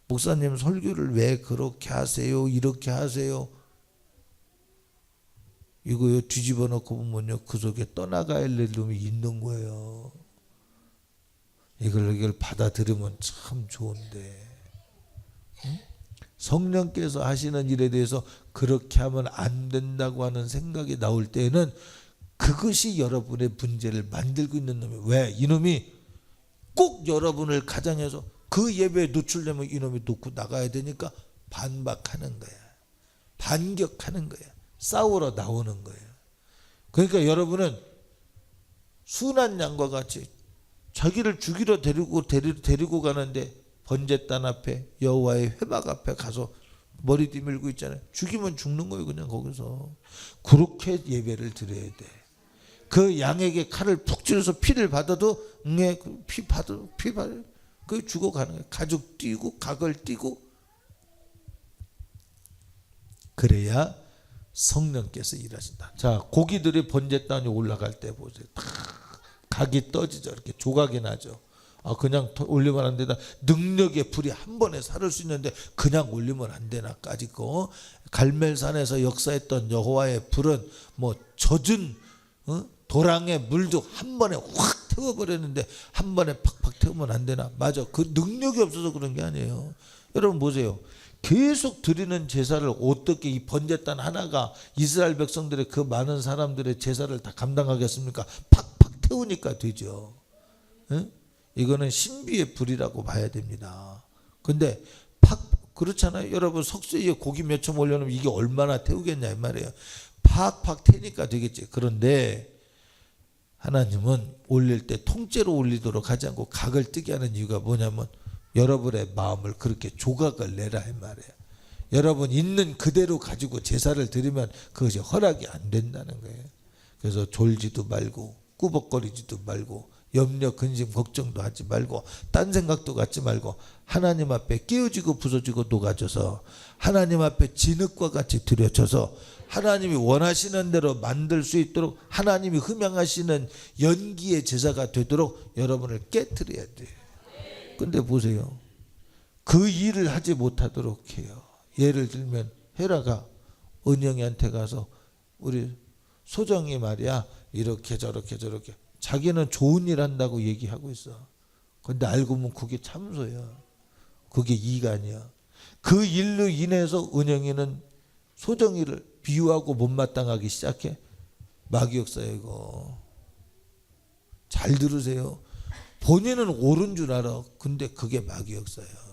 목사님 설교를 왜 그렇게 하세요? 이렇게 하세요? 이거요 뒤집어 놓고 보면요 그 속에 떠나가야 할 놈이 있는 거예요. 이걸 받아들이면 참 좋은데 응? 성령께서 하시는 일에 대해서 그렇게 하면 안 된다고 하는 생각이 나올 때에는 그것이 여러분의 문제를 만들고 있는 놈이에요. 왜? 이놈이 꼭 여러분을 가장해서 그 예배에 노출되면 이놈이 놓고 나가야 되니까 반박하는 거야. 반격하는 거야. 싸우러 나오는 거예요. 그러니까 여러분은 순한 양과 같이 자기를 죽이러 데리고 가는데 번제단 앞에 여호와의 회막 앞에 가서 머리 뒤밀고 있잖아요. 죽이면 죽는 거예요. 그냥 거기서. 그렇게 예배를 드려야 돼. 그 양에게 칼을 푹 찔러서 피를 받아도 피 받아 그 죽어가는 거예요. 가죽 띄고 각을 띄고 그래야 성령께서 일하신다. 자, 고기들이 번제단에 올라갈 때 보세요. 다 각이 떠지죠. 이렇게 조각이 나죠. 그냥 올리면 안 되나. 능력의 불이 한 번에 사를 수 있는데 그냥 올리면 안 되나까지 거. 갈멜산에서 역사했던 여호와의 불은 뭐 젖은 도랑의 물도 한 번에 확 태워버렸는데 한 번에 팍팍 태우면 안 되나. 맞아. 그 능력이 없어서 그런 게 아니에요. 여러분 보세요. 계속 드리는 제사를 어떻게 이 번제단 하나가 이스라엘 백성들의 그 많은 사람들의 제사를 다 감당하겠습니까? 팍팍 태우니까 되죠. 응? 이거는 신비의 불이라고 봐야 됩니다. 근데 그렇잖아요. 여러분 석쇠 위에 고기 몇 점 올려놓으면 이게 얼마나 태우겠냐 이 말이에요. 팍팍 태니까 되겠지. 그런데 하나님은 올릴 때 통째로 올리도록 하지 않고 각을 뜨게 하는 이유가 뭐냐면 여러분의 마음을 그렇게 조각을 내라 이 말이에요. 여러분 있는 그대로 가지고 제사를 드리면 그것이 허락이 안 된다는 거예요. 그래서 졸지도 말고 꾸벅거리지도 말고 염려 근심 걱정도 하지 말고 딴 생각도 갖지 말고 하나님 앞에 깨어지고 부서지고 녹아져서 하나님 앞에 진흙과 같이 들여져서 하나님이 원하시는 대로 만들 수 있도록 하나님이 흠양하시는 연기의 제사가 되도록 여러분을 깨트려야 돼요. 근데 보세요. 그 일을 하지 못하도록 해요. 예를 들면 헤라가 은영이한테 가서 우리 소정이 말이야 이렇게 저렇게 자기는 좋은 일 한다고 얘기하고 있어. 근데 알고 보면 그게 참소야. 그게 이간이야. 그 일로 인해서 은영이는 소정이를 비유하고 못마땅하기 시작해. 마귀 역사예요 이거. 잘 들으세요. 본인은 옳은 줄 알아. 근데 그게 마귀 역사예요.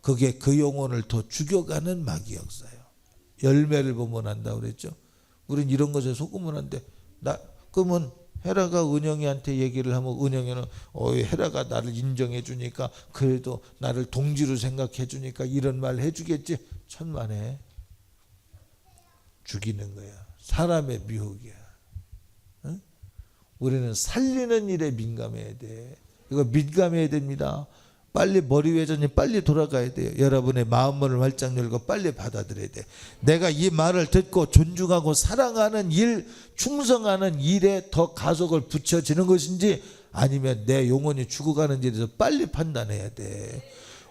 그게 그 영혼을 더 죽여가는 마귀 역사예요. 열매를 보면 안다고 그랬죠. 우린 이런 것에 속으면 안 돼. 그러면 헤라가 은영이한테 얘기를 하면 은영이는 헤라가 나를 인정해 주니까 그래도 나를 동지로 생각해 주니까 이런 말 해주겠지. 천만에 죽이는 거야. 사람의 미혹이야. 응? 우리는 살리는 일에 민감해야 돼. 이거 민감해야 됩니다. 빨리 머리 회전이 빨리 돌아가야 돼요. 여러분의 마음문을 활짝 열고 빨리 받아들여야 돼. 내가 이 말을 듣고 존중하고 사랑하는 일, 충성하는 일에 더 가속을 붙여지는 것인지 아니면 내 영혼이 죽어가는지에 대해서 빨리 판단해야 돼.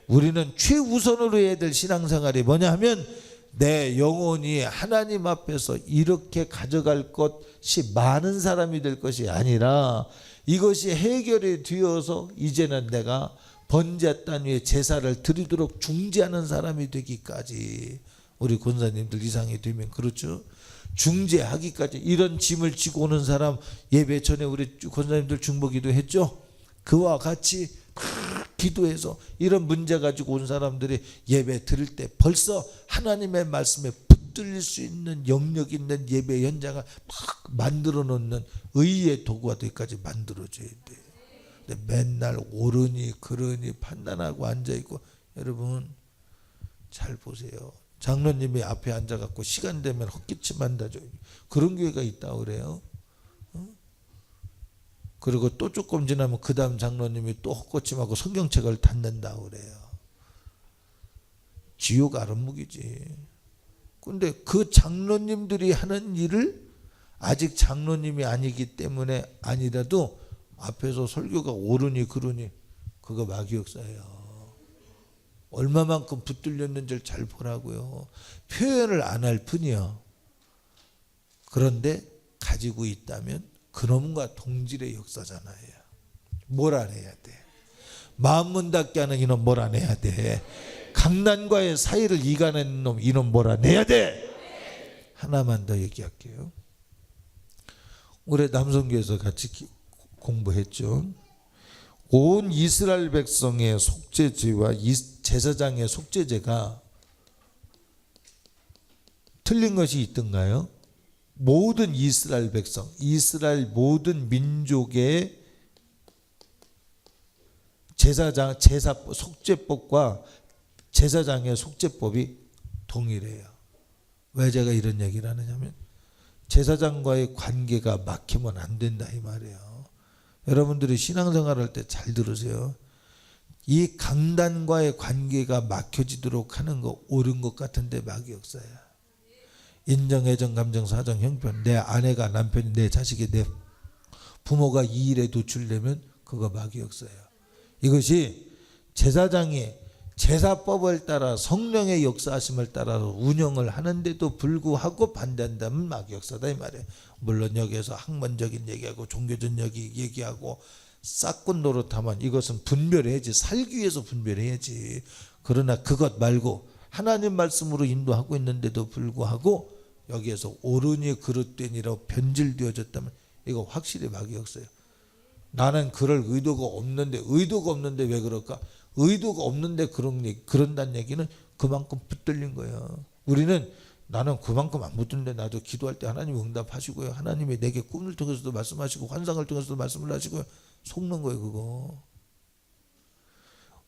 우리는 최우선으로 해야 될 신앙생활이 뭐냐 하면 내 영혼이 하나님 앞에서 이렇게 가져갈 것이 많은 사람이 될 것이 아니라 이것이 해결이 되어서 이제는 내가 번제 땅 위에 제사를 드리도록 중재하는 사람이 되기까지, 우리 권사님들 이상이 되면 그렇죠. 중재하기까지 이런 짐을 지고 오는 사람, 예배 전에 우리 권사님들 중보기도 했죠. 그와 같이 기도해서 이런 문제 가지고 온 사람들이 예배 드릴 때 벌써 하나님의 말씀에 붙들릴 수 있는 영역 있는 예배 현장을 막 만들어 놓는 의의 도구가 되기까지 만들어줘야 돼. 근데 맨날 옳으니 그러니 판단하고 앉아있고, 여러분 잘 보세요. 장로님이 앞에 앉아갖고 시간 되면 헛기침 한다죠. 그런 교회가 있다고 그래요. 그리고 또 조금 지나면 그 다음 장로님이 또 헛기침하고 성경책을 닫는다고 그래요. 지옥 아랫목이지. 근데 그 장로님들이 하는 일을 아직 장로님이 아니기 때문에 아니라도 앞에서 설교가 옳으니 그러니 그거 마귀역사예요. 얼마만큼 붙들렸는지를 잘 보라고요. 표현을 안 할 뿐이요. 그런데 가지고 있다면 그놈과 동질의 역사잖아요. 몰아내야 돼. 마음 문 닫게 하는 이놈 몰아내야 돼. 강난과의 사이를 이간하는 놈, 이놈 몰아내야 돼. 하나만 더 얘기할게요. 올해 남성교에서 같이 공부했죠. 온 이스라엘 백성의 속죄제와 제사장의 속죄제가 틀린 것이 있던가요? 모든 이스라엘 백성, 이스라엘 모든 민족의 제사 속죄법과 제사장의 속죄법이 동일해요. 왜 제가 이런 얘기를 하느냐면 제사장과의 관계가 막히면 안 된다 이 말이에요. 여러분들이 신앙생활할 때 잘 들으세요. 이 강단과의 관계가 막혀지도록 하는 거 옳은 것 같은데 마귀역사야. 인정, 애정, 감정, 사정, 형편, 내 아내가, 남편이, 내 자식이, 내 부모가 이 일에 노출되면 그거 마귀역사야. 이것이 제사장이 제사법을 따라 성령의 역사하심을 따라서 운영을 하는데도 불구하고 반대한다면 마귀역사다 이 말이에요. 물론 여기에서 학문적인 얘기하고 종교적 얘기하고 싹군 노릇하면 이것은 분별해야지. 살기 위해서 분별해야지. 그러나 그것 말고 하나님 말씀으로 인도하고 있는데도 불구하고 여기에서 옳으니 그릇되니라고 변질되어졌다면 이거 확실히 마귀역사예요. 나는 그럴 의도가 없는데 왜 그럴까? 의도가 없는데 그런다는 얘기는 그만큼 붙들린 거예요. 우리는 나는 그만큼 안 붙드는데 나도 기도할 때 하나님이 응답하시고요. 하나님이 내게 꿈을 통해서도 말씀하시고 환상을 통해서도 말씀을 하시고요. 속는 거예요 그거.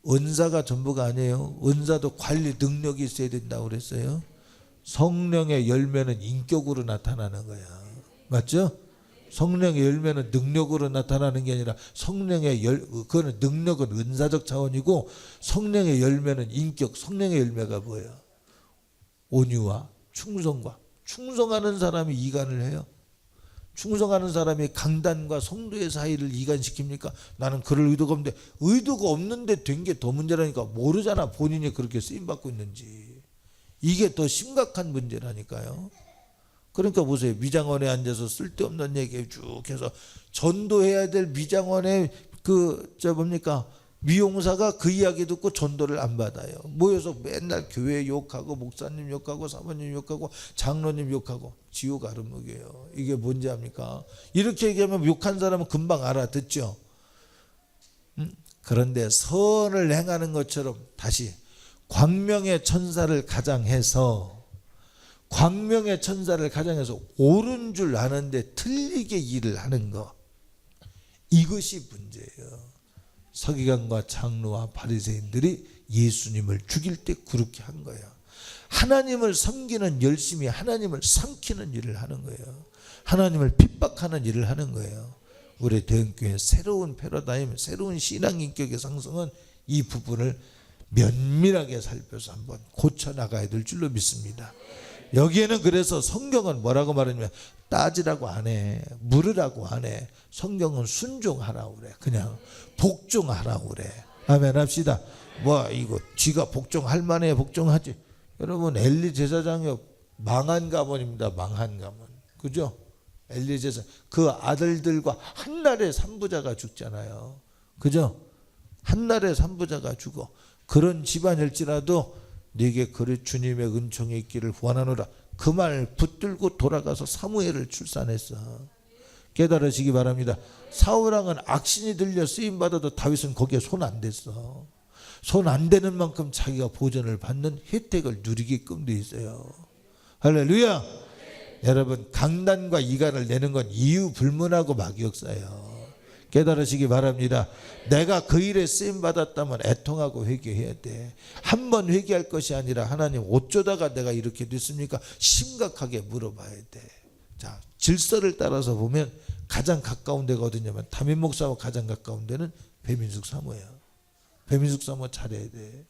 은사가 전부가 아니에요. 은사도 관리 능력이 있어야 된다고 그랬어요. 성령의 열매는 인격으로 나타나는 거야. 맞죠? 성령의 열매는 능력으로 나타나는 게 아니라 그거는 능력은 은사적 차원이고 성령의 열매는 인격, 성령의 열매가 뭐예요? 온유와 충성과 충성하는 사람이 이간을 해요. 충성하는 사람이 강단과 성도의 사이를 이간시킵니까? 나는 그럴 의도가 없는데 의도가 없는데 된 게 더 문제라니까. 모르잖아 본인이 그렇게 쓰임받고 있는지. 이게 더 심각한 문제라니까요. 그러니까 보세요. 미장원에 앉아서 쓸데없는 얘기 쭉 해서 전도해야 될 미장원의 미용사가 그 이야기 듣고 전도를 안 받아요. 모여서 맨날 교회 욕하고 목사님 욕하고 사모님 욕하고 장로님 욕하고 지옥 아름목이에요. 이게 뭔지 압니까? 이렇게 얘기하면 욕한 사람은 금방 알아듣죠. 그런데 선을 행하는 것처럼 다시 광명의 천사를 가장해서 옳은 줄 아는데 틀리게 일을 하는 거, 이것이 문제예요. 서기관과 장로와 바리새인들이 예수님을 죽일 때 그렇게 한 거예요. 하나님을 섬기는 열심히 하나님을 삼키는 일을 하는 거예요. 하나님을 핍박하는 일을 하는 거예요. 우리 대흥교회 새로운 패러다임, 새로운 신앙 인격의 상승은 이 부분을 면밀하게 살펴서 한번 고쳐나가야 될 줄로 믿습니다. 여기에는 그래서 성경은 뭐라고 말하냐면 따지라고 안 해, 물으라고 안 해. 성경은 순종하라고 그래. 그냥 복종하라고 그래. 아멘 합시다. 이거 지가 복종할 만해 복종하지. 여러분 엘리 제사장이 망한 가문입니다. 망한 가문. 그죠? 엘리 제사장 그 아들들과 한날에 산부자가 죽잖아요. 그죠? 한날에 산부자가 죽어. 그런 집안일지라도 네게 그릇 주님의 은총이 있기를 원하노라. 그 말 붙들고 돌아가서 사무엘을 출산했어. 깨달으시기 바랍니다. 사울왕은 악신이 들려 쓰임받아도 다윗은 거기에 손 안 댔어. 손 안 대는 만큼 자기가 보전을 받는 혜택을 누리게끔 돼 있어요. 할렐루야. 여러분 강단과 이간을 내는 건 이유 불문하고 막역사예요. 깨달으시기 바랍니다. 내가 그 일에 쓰임받았다면 애통하고 회개해야 돼. 한 번 회개할 것이 아니라 하나님 어쩌다가 내가 이렇게 됐습니까? 심각하게 물어봐야 돼. 자, 질서를 따라서 보면 가장 가까운 데가 어디냐면 담임 목사와 가장 가까운 데는 배민숙 사모예요. 배민숙 사모 잘해야 돼.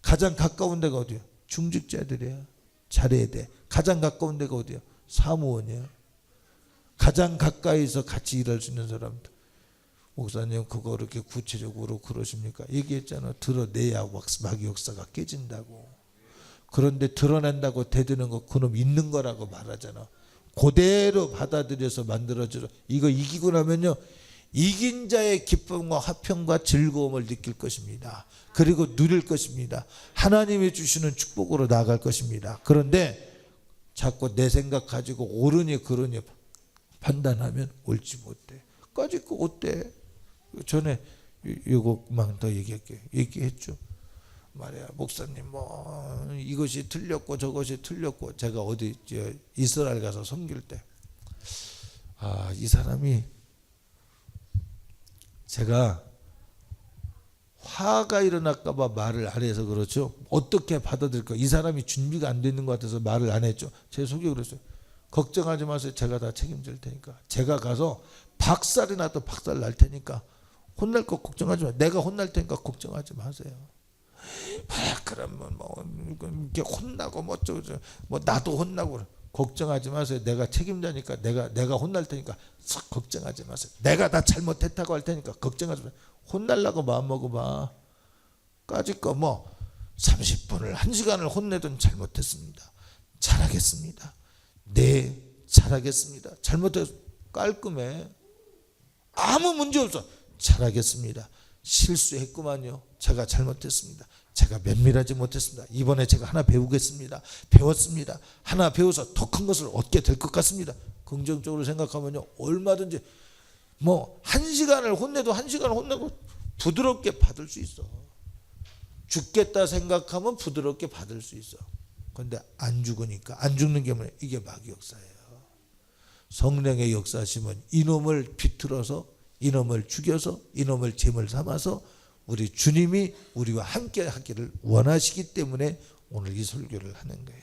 가장 가까운 데가 어디야? 중직자들이야. 잘해야 돼. 가장 가까운 데가 어디야? 사무원이야. 가장 가까이서 같이 일할 수 있는 사람들. 목사님 그거 이렇게 구체적으로 그러십니까? 얘기했잖아. 드러내야 마귀 역사가 깨진다고. 그런데 드러낸다고 대드는 거 그놈 있는 거라고 말하잖아. 그대로 받아들여서 만들어줘. 이거 이기고 나면요 이긴 자의 기쁨과 화평과 즐거움을 느낄 것입니다. 그리고 누릴 것입니다. 하나님이 주시는 축복으로 나아갈 것입니다. 그런데 자꾸 내 생각 가지고 옳으니 그러니 판단하면 옳지 못해. 까짓 거 어때? 전에 이것만 더 얘기할게요. 얘기했죠. 말이야 목사님 뭐 이것이 틀렸고 저것이 틀렸고. 제가 어디 이스라엘 가서 섬길 때 이 사람이 제가 화가 일어날까 봐 말을 안 해서 그렇죠. 어떻게 받아들일까. 이 사람이 준비가 안 되는 것 같아서 말을 안 했죠. 제 속에 그랬어요. 걱정하지 마세요. 제가 다 책임질 테니까. 제가 가서 박살이 나도 박살 날 테니까 혼날 거 걱정하지 마. 내가 혼날 테니까 걱정하지 마세요. 그러면 뭐 이렇게 혼나고 뭐 어쩌고 뭐 나도 혼나고 걱정하지 마세요. 내가 책임자니까 내가 혼날 테니까 걱정하지 마세요. 내가 다 잘못했다고 할 테니까 걱정하지 마세요. 혼날라고 마음 먹어봐. 까짓 거 뭐 30분을 1시간을 혼내든 잘못했습니다. 잘하겠습니다. 네 잘하겠습니다. 잘못해서 깔끔해. 아무 문제 없어. 잘하겠습니다. 실수했구만요. 제가 잘못했습니다. 제가 면밀하지 못했습니다. 이번에 제가 하나 배우겠습니다. 배웠습니다. 하나 배워서 더 큰 것을 얻게 될 것 같습니다. 긍정적으로 생각하면요 얼마든지 뭐 1시간을 혼내도 1시간을 혼내고 부드럽게 받을 수 있어. 죽겠다 생각하면 부드럽게 받을 수 있어. 그런데 안 죽으니까 안 죽는 게 뭐냐? 이게 마귀 역사예요. 성령의 역사심은 이놈을 비틀어서 이놈을 죽여서 이놈을 제물 삼아서 우리 주님이 우리와 함께 하기를 원하시기 때문에 오늘 이 설교를 하는 거예요.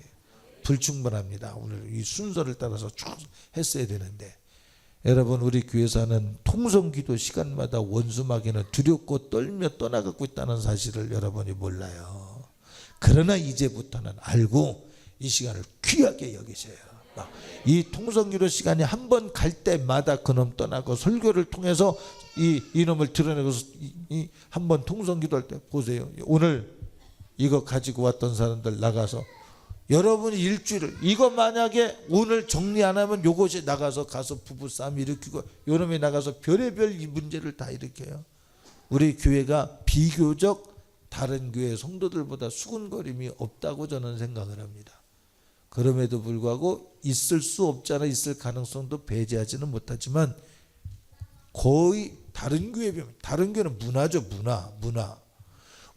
불충분합니다. 오늘 이 순서를 따라서 쭉 했어야 되는데 여러분 우리 교회사는 통성기도 시간마다 원수마귀는 두렵고 떨며 떠나가고 있다는 사실을 여러분이 몰라요. 그러나 이제부터는 알고 이 시간을 귀하게 여기셔요. 이 통성기도 시간이 한 번 갈 때마다 그놈 떠나고 설교를 통해서 이놈을 드러내고 한 번 통성기도 할 때 보세요. 오늘 이거 가지고 왔던 사람들 나가서 여러분이 일주일을 이거 만약에 오늘 정리 안 하면 요것이 나가서 가서 부부싸움 일으키고 요놈이 나가서 별의별 문제를 다 일으켜요. 우리 교회가 비교적 다른 교회 성도들보다 수군거림이 없다고 저는 생각을 합니다. 그럼에도 불구하고 있을 수 없잖아. 있을 가능성도 배제하지는 못하지만 거의 다른 교회에 비하면 다른 교회는 문화죠. 문화.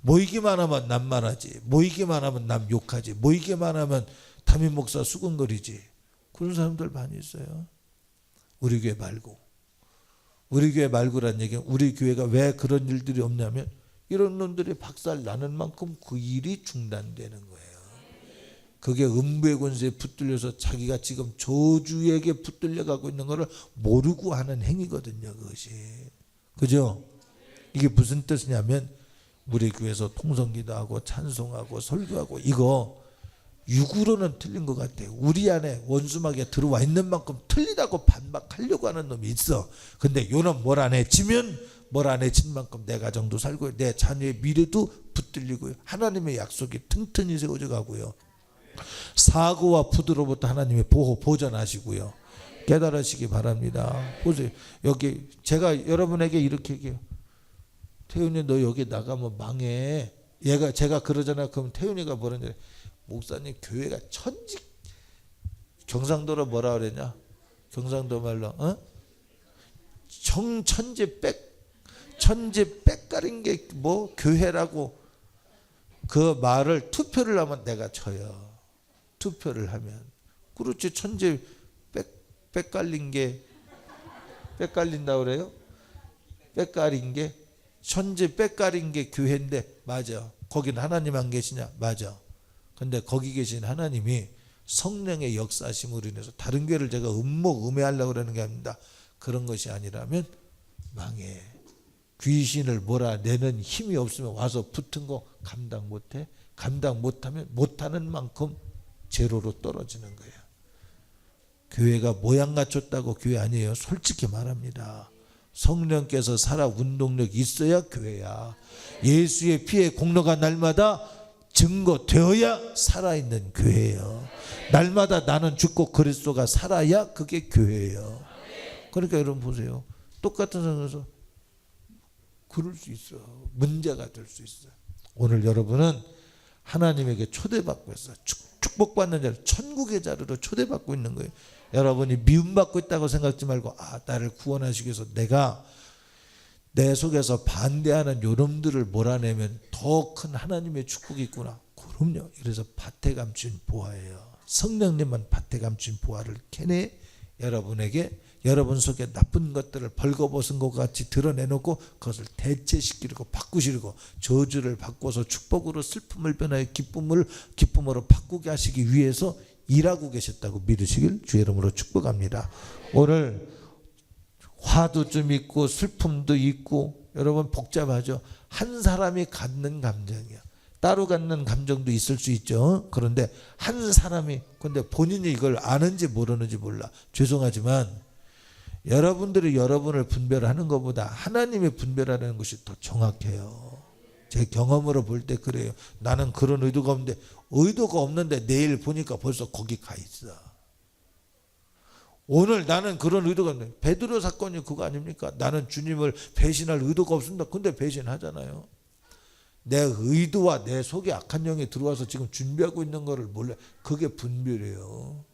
모이기만 하면 남만하지. 모이기만 하면 남 욕하지. 모이기만 하면 담임 목사 수근거리지. 그런 사람들 많이 있어요. 우리 교회 말고. 우리 교회 말고란 얘기는 우리 교회가 왜 그런 일들이 없냐면 이런 놈들이 박살 나는 만큼 그 일이 중단되는 거예요. 그게 음부의 권세에 붙들려서 자기가 지금 저주에게 붙들려 가고 있는 것을 모르고 하는 행위거든요. 그것이. 그죠? 이게 무슨 뜻이냐면 우리 교회에서 통성기도 하고 찬송하고 설교하고 이거 육으로는 틀린 것 같아요. 우리 안에 원수마귀가 들어와 있는 만큼 틀리다고 반박하려고 하는 놈이 있어. 근데 요놈 뭘 안 해치면 뭘 안 해친 만큼 내 가정도 살고 내 자녀의 미래도 붙들리고요. 하나님의 약속이 튼튼히 세워져 가고요. 사고와 부도로부터 하나님이 보호 보전하시고요. 깨달으시기 바랍니다. 보세요. 여기 제가 여러분에게 이렇게 얘기해요. 태훈이 너 여기 나가면 망해. 제가 그러잖아요. 그럼 태훈이가 뭐라냐? 목사님 교회가 경상도로 뭐라 그러냐? 경상도 말로 천지 빽가린 게 뭐 교회라고 그 말을 투표를 하면 내가 져요. 투표를 하면 그렇지. 천지 빽깔린 게 빽깔린다고 그래요? 빽깔인 게 천지 빽깔인 게 교회인데 맞아. 거긴 하나님 안 계시냐? 맞아. 근데 거기 계신 하나님이 성령의 역사심으로 인해서 다른 교회를 제가 음모음해하려고 그러는 게 아닙니다. 그런 것이 아니라면 망해. 귀신을 몰아내는 힘이 없으면 와서 붙은 거 감당 못해. 감당 못하면 못하는 만큼 제로로 떨어지는 거예요. 교회가 모양 갖췄다고 교회 아니에요. 솔직히 말합니다. 성령께서 살아 운동력이 있어야 교회야. 예수의 피의 공로가 날마다 증거되어야 살아있는 교회예요. 날마다 나는 죽고 그리스도가 살아야 그게 교회예요. 그러니까 여러분 보세요. 똑같은 상황에서 그럴 수 있어. 문제가 될 수 있어요. 오늘 여러분은 하나님에게 초대받고 있어요. 축복받는 자리, 천국의 자리로 초대받고 있는 거예요. 여러분이 미움받고 있다고 생각하지 말고 나를 구원하시기 위해서 내가 내 속에서 반대하는 요놈들을 몰아내면 더 큰 하나님의 축복이 있구나. 그럼요. 그래서 밭에 감춘 보화예요. 성령님만 밭에 감춘 보화를 캐내 여러분에게 여러분 속에 나쁜 것들을 벌거벗은 것 같이 드러내놓고 그것을 대체시키려고 바꾸시려고 저주를 바꿔서 축복으로 슬픔을 변하여 기쁨으로 바꾸게 하시기 위해서 일하고 계셨다고 믿으시길 주의 이름으로 축복합니다. 오늘 화도 좀 있고 슬픔도 있고 여러분 복잡하죠. 한 사람이 갖는 감정이야. 따로 갖는 감정도 있을 수 있죠. 그런데 한 사람이 근데 본인이 이걸 아는지 모르는지 몰라. 죄송하지만 여러분들이 여러분을 분별하는 것보다 하나님이 분별하는 것이 더 정확해요. 제 경험으로 볼 때 그래요. 나는 그런 의도가 없는데 내일 보니까 벌써 거기 가 있어. 오늘 나는 그런 의도가 없는데 베드로 사건이 그거 아닙니까? 나는 주님을 배신할 의도가 없습니다. 근데 배신하잖아요. 내 의도와 내 속에 악한 영이 들어와서 지금 준비하고 있는 거를 몰라. 그게 분별이에요.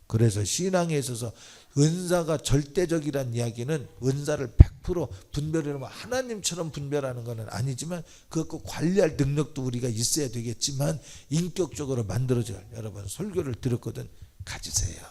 그래서 신앙에 있어서 은사가 절대적이란 이야기는 은사를 100% 분별하면 하나님처럼 분별하는 것은 아니지만 그것과 관리할 능력도 우리가 있어야 되겠지만 인격적으로 만들어져요. 여러분 설교를 들었거든. 가지세요.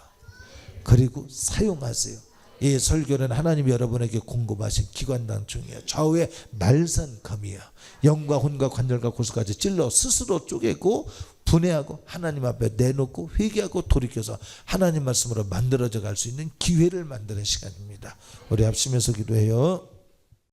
그리고 사용하세요. 이 설교는 하나님이 여러분에게 공급하신 기관단총이에요. 좌우의 날선검이에요. 영과 혼과 관절과 고수까지 찔러 스스로 쪼개고 분해하고 하나님 앞에 내놓고 회개하고 돌이켜서 하나님 말씀으로 만들어져 갈 수 있는 기회를 만드는 시간입니다. 우리 합심해서 기도해요.